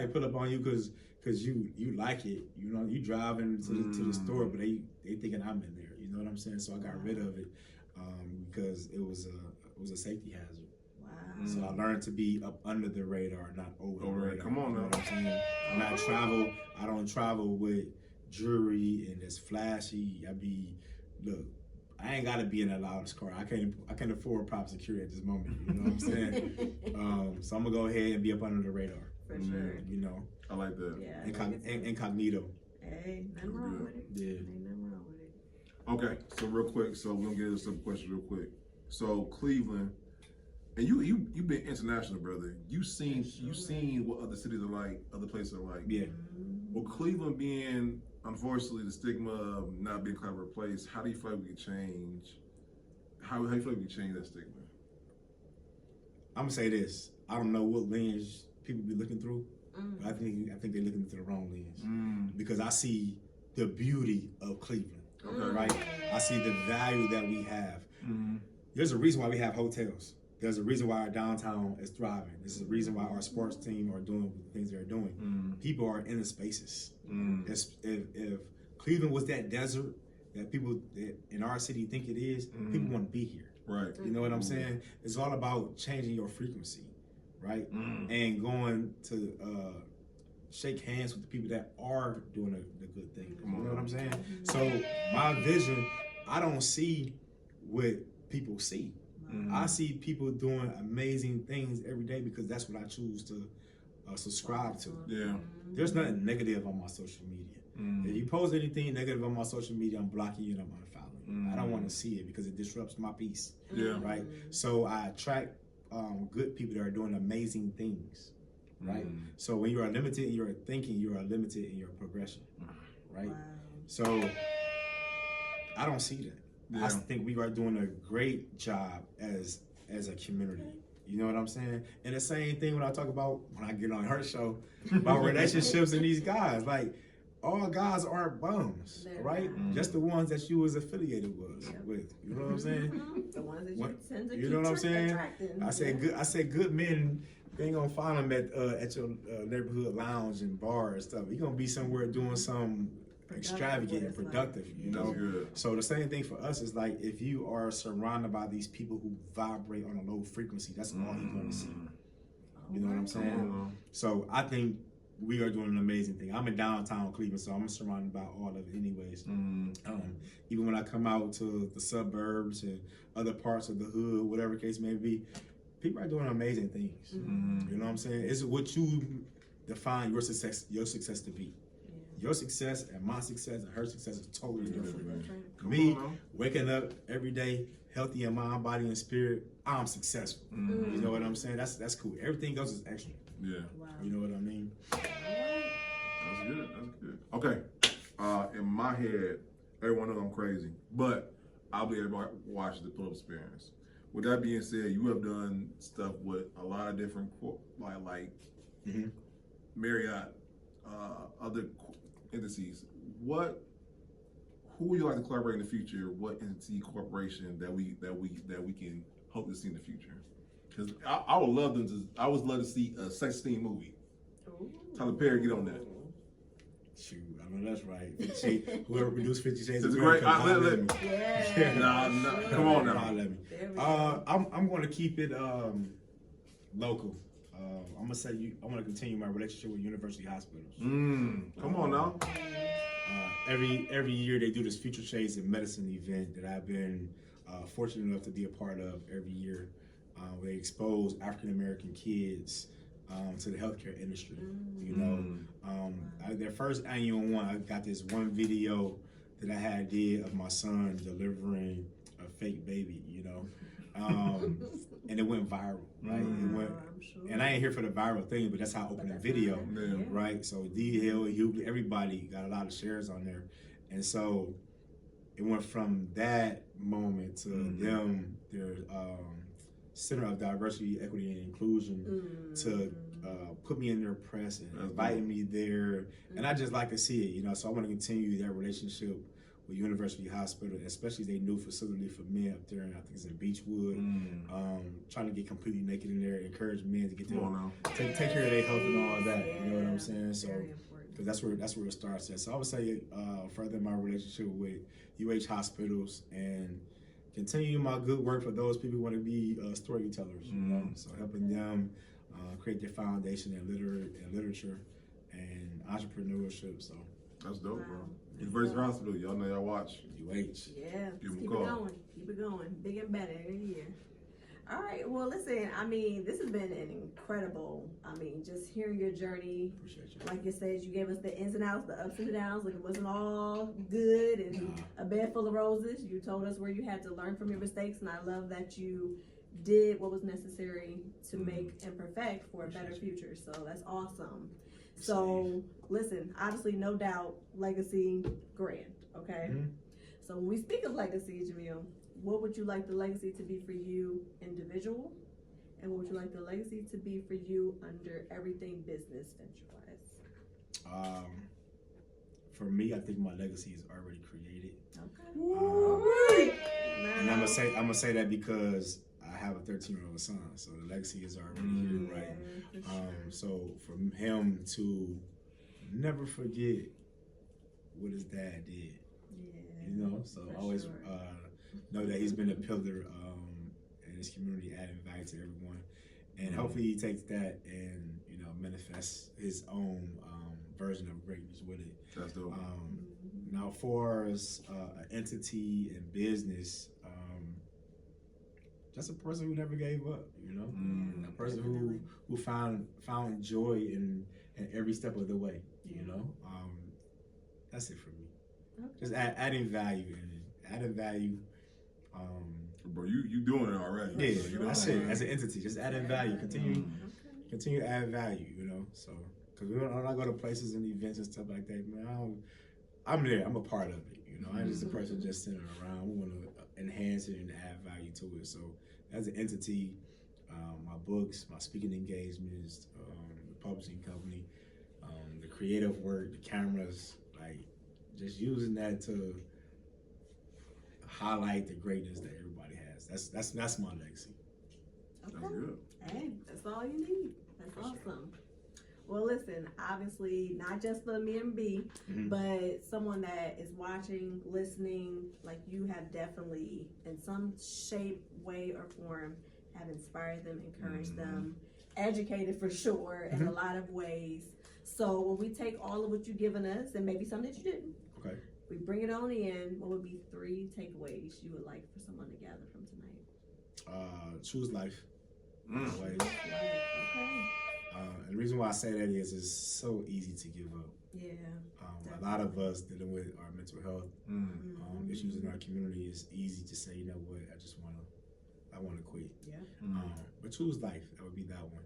put up on you because you like it. You know, you driving to the store, but they thinking I'm in there. You know what I'm saying? So I got rid of it because it was a safety hazard. Wow. So I learned to be up under the radar, not over the radar. Come on you know now. what I'm saying? When I don't travel with jewelry and it's flashy. I ain't gotta be in the loudest car. I can't afford prop security at this moment. You know what I'm saying? So I'm gonna go ahead and be up under the radar. For sure. You know. I like that. Yeah. Incognito. Hey, nothing wrong with it. Yeah. Ain't nothing wrong with it. Okay, so real quick, so we're gonna get into some questions real quick. So Cleveland, and you've been international, brother. You've seen what other cities are like, other places are like. Yeah. Well, Cleveland being, unfortunately, the stigma of not being a clever place, how do you feel like we can change? How do you feel like we can change that stigma? I'm gonna say this. I don't know what lens people be looking through, but I think they're looking through the wrong lens because I see the beauty of Cleveland. Okay. Right? I see the value that we have. There's a reason why we have hotels. There's a reason why our downtown is thriving. This is the reason why our sports team are doing the things they're doing. People are in the spaces. If Cleveland was that desert that people in our city think it is, people want to be here. Right. You know what I'm saying? It's all about changing your frequency, right? And going to shake hands with the people that are doing the good thing. You know what I'm saying? So my vision, I don't see what people see. I see people doing amazing things every day because that's what I choose to subscribe to. Yeah. There's nothing negative on my social media. If you post anything negative on my social media, I'm blocking you and I'm unfollowing. I don't want to see it because it disrupts my peace. Yeah. Right? So I attract good people that are doing amazing things. Right? So when you are limited in your thinking, you are limited in your progression. Right? Wow. So I don't see that. Yeah. I think we are doing a great job as a community. You know what I'm saying? And the same thing when I talk about, when I get on her show, about relationships and these guys. Like, all guys aren't bums, right? Just the ones that you was affiliated with. You know what I'm saying? The ones that you tend to you know what I'm saying? attracting. I said good men, you ain't gonna find them at your neighborhood lounge and bar and stuff. You're gonna be somewhere doing some extravagant and productive, you know. Good. So the same thing for us is like, if you are surrounded by these people who vibrate on a low frequency, that's all you're gonna see. You know what I'm saying? So I think we are doing an amazing thing. I'm in downtown Cleveland, so I'm surrounded by all of it anyways. Even when I come out to the suburbs and other parts of the hood, whatever case may be, people are doing amazing things. You know what I'm saying? It's what you define your success to be. Your success and my success and her success is totally different. Me, waking up every day, healthy in mind, body, and spirit, I'm successful. You know what I'm saying? That's cool. Everything else is extra. Yeah. Wow. You know what I mean? That's good. That's good. Okay. In my head, everyone knows I'm crazy, but I believe everybody watches the Pull Up Experience. With that being said, you have done stuff with a lot of different, like Marriott, other entities. Who would you like to collaborate in the future? What entity, corporation that we can hope to see in the future? Because I would love to see a sex scene movie. Ooh. Tyler Perry, get on that. Shoot, I know that's right. Whoever produced 50 Shades It's of great. Grey, come Yeah. Nah, come on now. holler at me. There we go. I'm going to keep it local. I'm gonna say I want to continue my relationship with University Hospitals. Come on now. Every year they do this Future Shades in Medicine event that I've been fortunate enough to be a part of every year. They expose African American kids to the healthcare industry. You know, their first annual one, I got this one video that I did of my son delivering a fake baby. You know, and it went viral. Right, it went. And I ain't here for the viral thing, but that's how I opened the video, right? So D Hill, Hughley, everybody got a lot of shares on there, and so it went from that moment to them, their Center of Diversity, Equity, and Inclusion, to put me in their press and inviting me there, and I just like to see it, you know. So I want to continue that relationship with University Hospital, especially their new facility for men up there, and I think it's in Beechwood. Trying to get completely naked in there, encourage men to get there, take care of their health and all of that. You know what I'm saying? So, because that's where it starts at. So I would say further my relationship with UH hospitals and continue my good work for those people who want to be storytellers. You know, so helping them create their foundation in literature and entrepreneurship. So that's dope, bro. University Hospital, y'all know y'all watch. UH. Yeah, Give keep them a call. it going. Keep it going. Big and better every year. All right, well, listen, I mean, this has been an incredible, just hearing your journey. Appreciate you. Like you said, you gave us the ins and outs, the ups and the downs. Like, it wasn't all good and a bed full of roses. You told us where you had to learn from your mistakes, and I love that you did what was necessary to make and perfect for a better future. So that's awesome. So listen, obviously, no doubt, legacy grand, okay? So when we speak of legacy, Jameel, what would you like the legacy to be for you individual? And what would you like the legacy to be for you under everything business venture-wise? For me, I think my legacy is already created. Okay. And I'm gonna say that because I have a 13-year-old son, so the legacy is already here, right? So for him to never forget what his dad did, you know, so always know that he's been a pillar in his community, adding value to everyone, and hopefully he takes that and, you know, manifests his own version of greatness with it. That's dope. Now, for as an entity and business, just a person who never gave up, you know, a person who found joy in every step of the way, you know. That's it for me. Just adding value Bro, you doing it already. Yeah, so, you know, that's it. As an entity, just adding value, continue to add value, you know. So, because when I go to places and events and stuff like that, man, I'm there. I'm a part of it, you know. I'm just a person just sitting around. We want to enhance it and add value to it. So, as an entity, my books, my speaking engagements, the publishing company, the creative work, the cameras, like just using that to highlight the greatness that everybody has. That's my legacy. Okay. That's good. Hey, that's all you need. That's awesome. Well, listen, obviously, not just for me and B, but someone that is watching, listening, like you have definitely, in some shape, way, or form, have inspired them, encouraged them, educated for sure in a lot of ways. So when we take all of what you've given us, and maybe some that you didn't, Okay. we bring it on in, what would be 3 takeaways you would like for someone to gather from tonight? Choose life. Always. Okay. And the reason why I say that is it's so easy to give up. Yeah. A lot of us dealing with our mental health issues in our community, it's easy to say, you know what, I want to quit. Yeah. But choose life. That would be that one.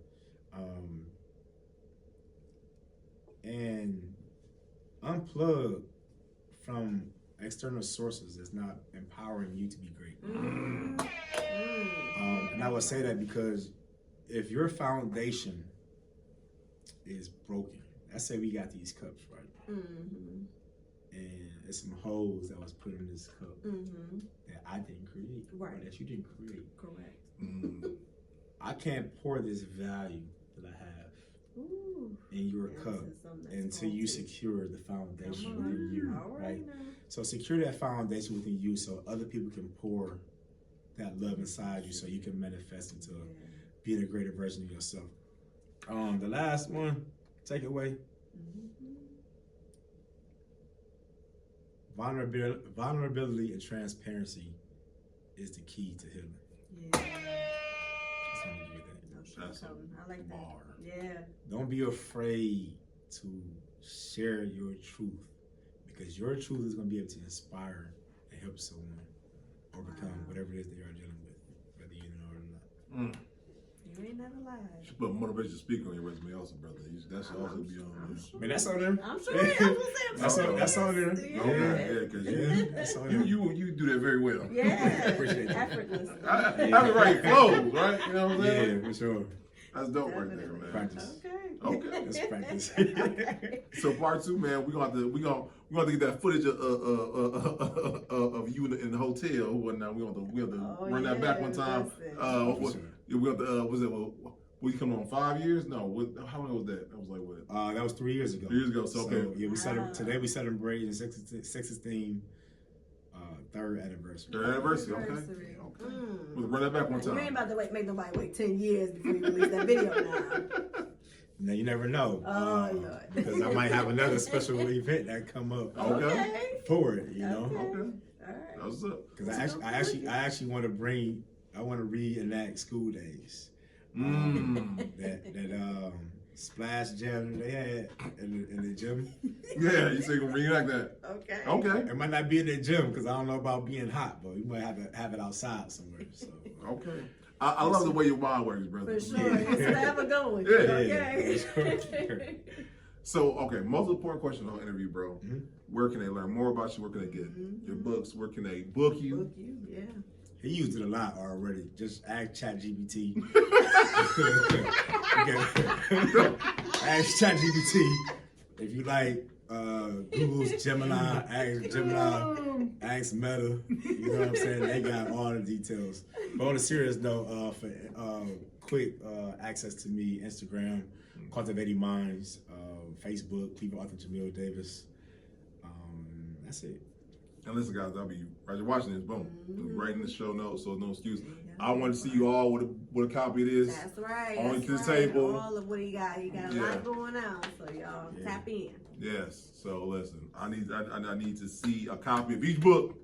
And unplug from external sources that's not empowering you to be great. And I would say that because if your foundation is broken, let's say we got these cups, right? And there's some holes that was put in this cup that I didn't create, or that you didn't create. Correct. I can't pour this value that I have in your cup until you secure the foundation within you, right? So secure that foundation within you so other people can pour that love inside you so you can manifest into being a greater version of yourself. The last one, take it away. Vulnerability and transparency is the key to healing. Yeah. That's a I like that. bar. Yeah. Don't be afraid to share your truth, because your truth is going to be able to inspire and help someone overcome whatever it is they are dealing with, whether you know it or not. You ain't never lied. You should put motivation speaker on your resume also, brother. That should also be on there. Man, that's on there. I'm sure. That's on there. Yeah, because That's on there. you do that very well. Yeah. Appreciate that. Effortless. I have the right flows, right? You know what I'm saying? Yeah, for sure. That's dope right there, man. Practice. Okay. Let's practice. So part 2, man, we're gonna get that footage of you in the hotel or whatnot. We have to run that back one time. We have to was it? Will you come on 5 years? No. How long was that? That was like what? That was 3 years ago. 3 years ago. So okay. Yeah, today we celebrating 16th 3rd anniversary. 3rd anniversary. Okay. We'll run that back one time. We ain't about to make nobody wait 10 years before you release that video now. Now you never know. Lord. Because I might have another special event that come up. Okay. For it, you know. Okay. All right. What's up? Because I actually want to reenact school days. That splash jam they had in the gym. Yeah, you say you're gonna reenact that. Okay. Okay. It might not be in the gym because I don't know about being hot, but we might have it outside somewhere. So Okay. I love the way your mind works, brother. For sure. It's never going. Yeah. Okay. So, okay, most important question on the interview, bro. Where can they learn more about you? Where can they get your books? Where can they book you? Book you, yeah. he used it a lot already. Just ask ChatGPT. Ask ChatGPT. If you like Google's Gemini, ask Gemini, ask Meta. You know what I'm saying? They got all the details. But on a serious note, for quick access to me, Instagram, Cultivating Minds, Facebook, People Author Jameel Davis. That's it. And listen, guys, I'll be right watching this. Boom, right in the show notes, so no excuse. I want to see you all with a copy of this. That's right. On That's this right. table. All of what he got. He got a lot going on, so y'all tap in. Yes. So listen, I need to see a copy of each book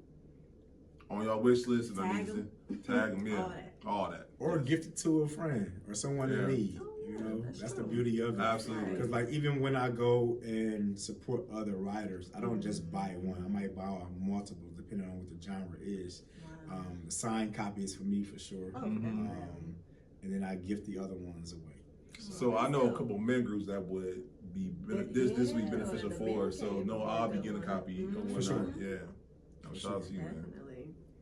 on your wish list, and I need to tag them. Yeah, all that. Or gift it to a friend or someone in need. You know, that's the beauty of it. Absolutely. Because like even when I go and support other writers, I don't just buy one. I might buy multiple depending on what the genre is. The signed copy is for me for sure. And then I gift the other ones away. So I know a couple of men groups that would be this week beneficial for. So no, I'll be getting a copy. For sure. Yeah. Shout out to you, man. Definitely.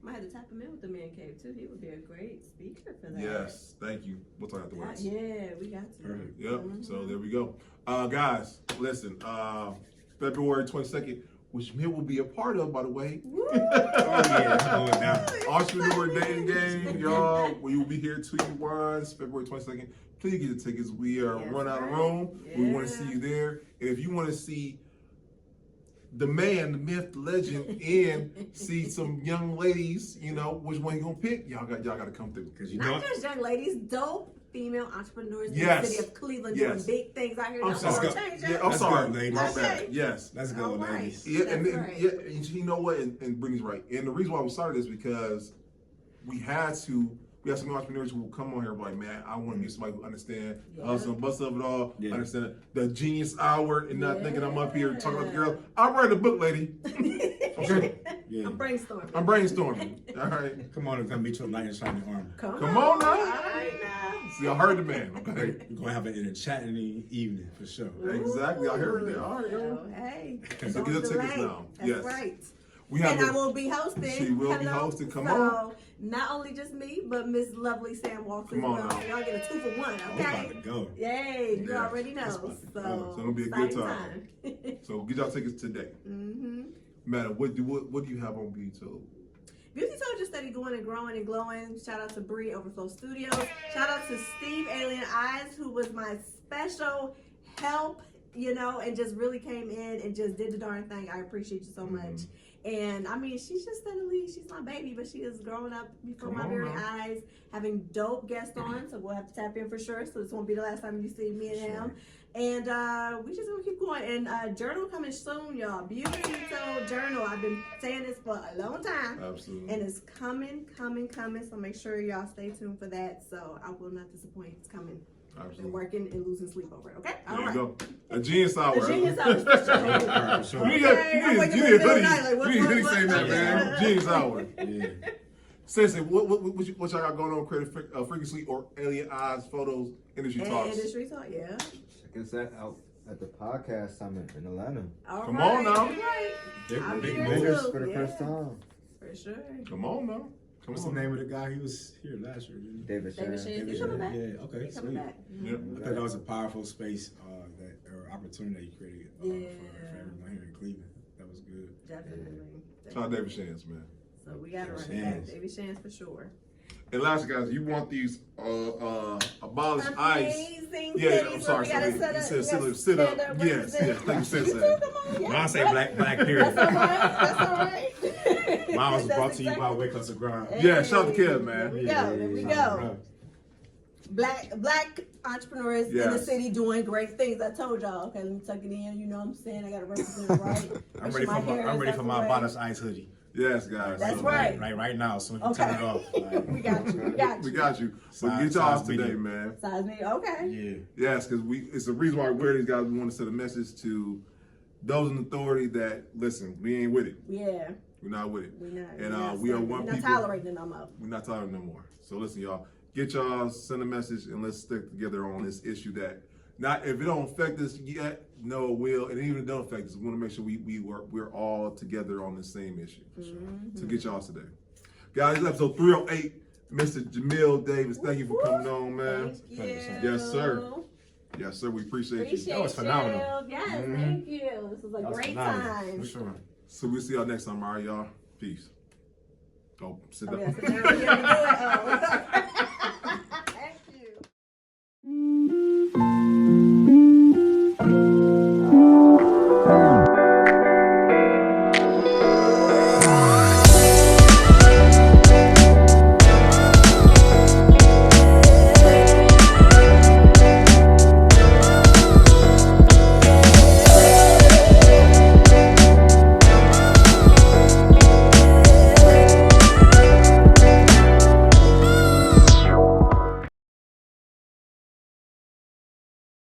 Might have to tap him in with the man cave too. He would be a great speaker for that. Yes, thank you. We'll talk afterwards. Yeah, we got to. Perfect. Yep. So there we go. Guys, listen. February 22nd, which Jameel will be a part of, by the way. Oh yeah, it's going down. Entrepreneur Dating Game, y'all. We will be here 2 February 22nd. Please get the tickets. We are run out of room. We want to see you there. If you want to see the man, the myth, the legend, and see some young ladies, you know, which one you gonna pick? Y'all got to come through. Because you know, Not just young ladies, dope female entrepreneurs Yes. in the city of Cleveland Yes. doing big things out here. I'm Y'all sorry. gonna change Yeah, that? I'm Let's sorry. go, ladies. My Okay. bad. Yes. let's go, All right. ladies. Yeah, and, That's right. yeah, and you know what? And Brittany's right. And the reason why we started is because we have some entrepreneurs who will come on here like, man, I want to be somebody who understand the hustle and bustle of it all, Yeah. understand the genius hour, and not thinking I'm up here talking about the girl. I'm writing a book, lady. Okay, Yeah. I'm brainstorming. I'm brainstorming. All right, Come on and come meet your knight in shining armor. Come on now. All right now. see, I heard the man. Okay, We're going to have an enchanting evening for sure. exactly. I heard it. All right, yo. Hey, So don't get the tickets delay. now. That's Yes. right. We have. And I the- will be hosting. She will be Hello. hosting. Come so, on. Not only just me, but Miss Lovely Sam walks Come as on well. now. So y'all get a 2 for 1, I'm about okay? to go. Yay, you Yeah. already know. That's about to So, go. So it'll be a good exciting time. So get y'all tickets today. Mm-hmm. Madam, what do you have on YouTube? Beauty Soul just steady going and growing and glowing. Shout out to Bree Overflow Studios. Shout out to Steve Alien Eyes, who was my special help, you know, and just really came in and just did the darn thing. I appreciate you so much. And I mean, she's just steadily, she's my baby, but she is growing up before Come my on very now. eyes, having dope guests on. So we'll have to tap in for sure. So this won't be the last time you see me and him. And we just gonna keep going. And journal coming soon, y'all. Beauty Soul Journal. I've been saying this for a long time. Absolutely. And it's coming. So make sure y'all stay tuned for that. So I will not disappoint. It's coming. Been Absolutely. working and losing sleep over it. Okay? There All you right. go. A genius hour. The genius hour for sure. For sure. You need Okay, I'm a waking up hoodie. in the middle of the night, like, You need a hoodie saying that, what? man. Genius hour. Yeah. Seriously, what y'all got going on? Creative Freaky Sleep or Alien Eyes Photos Industry And Talks? industry talk, yeah. Check us out at the podcast summit in Atlanta. All Come right, on now. all right. Big- I'll big be there moves too, For the yeah, first time. For sure. Come on now. Come What's on. the name of the guy? He was here last year, didn't he? David David Shan. Shan. He's coming back. Yeah, okay, He's coming sweet. back. Yep. I thought that was a powerful space or opportunity that you created for Yeah. everyone here in Cleveland. That was good. Definitely. Shout out David Shans, man. So we got to run it David back. Shands. David Shands for sure. And last guys, you want these abolished ice? Amazing. Yeah, titties, I'm so sorry. we gotta Sorry. set You up- said we sit gotta up. Sit up. stand Yes, represent. yes. Thank you, You Sensei. too, come on, When yeah. I say black period, That's all right. That's all right. mine was That's brought to you by exactly- Wake Up to Grind. Yeah, shout out to Kev, man. There we go. There we go. Black entrepreneurs in the Yes. city doing great things. I told y'all. Okay, let me tuck it in. You know what I'm saying? I gotta represent it right. I'm Make ready sure for my hair I'm is ready out for the my way. Bottom's Ice hoodie. Yes, guys. That's So, right. Right now, as soon as you Okay. turn it off. Like, We got you. We got We you. got you. But Size- get y'all size today, medium. man. Size me. Okay. yeah. Yes, because it's the reason why we're these guys. We want to send a message to those in authority that listen, we ain't with it. Yeah. We're not with it. We not. And we are one We're not people. tolerating it no more. We're not tolerating no more. So listen, y'all. Get y'all, send a message, and let's stick together on this issue. That not if it don't affect us yet, no, it will. And even if it don't affect us, we want to make sure we're all together on the same issue. So get y'all today, guys. This is episode 308. Mr. Jameel Davis, thank you for coming on, man. Thank you. Yes, sir. Yes, sir. We appreciate you. Appreciate That was phenomenal. you. Yes, Mhm. thank you. This was a That was great phenomenal, time. For sure. So we'll see y'all next time, all right, y'all. Peace. Go sit Oh, down. yeah, sit down. We already do it. Oh.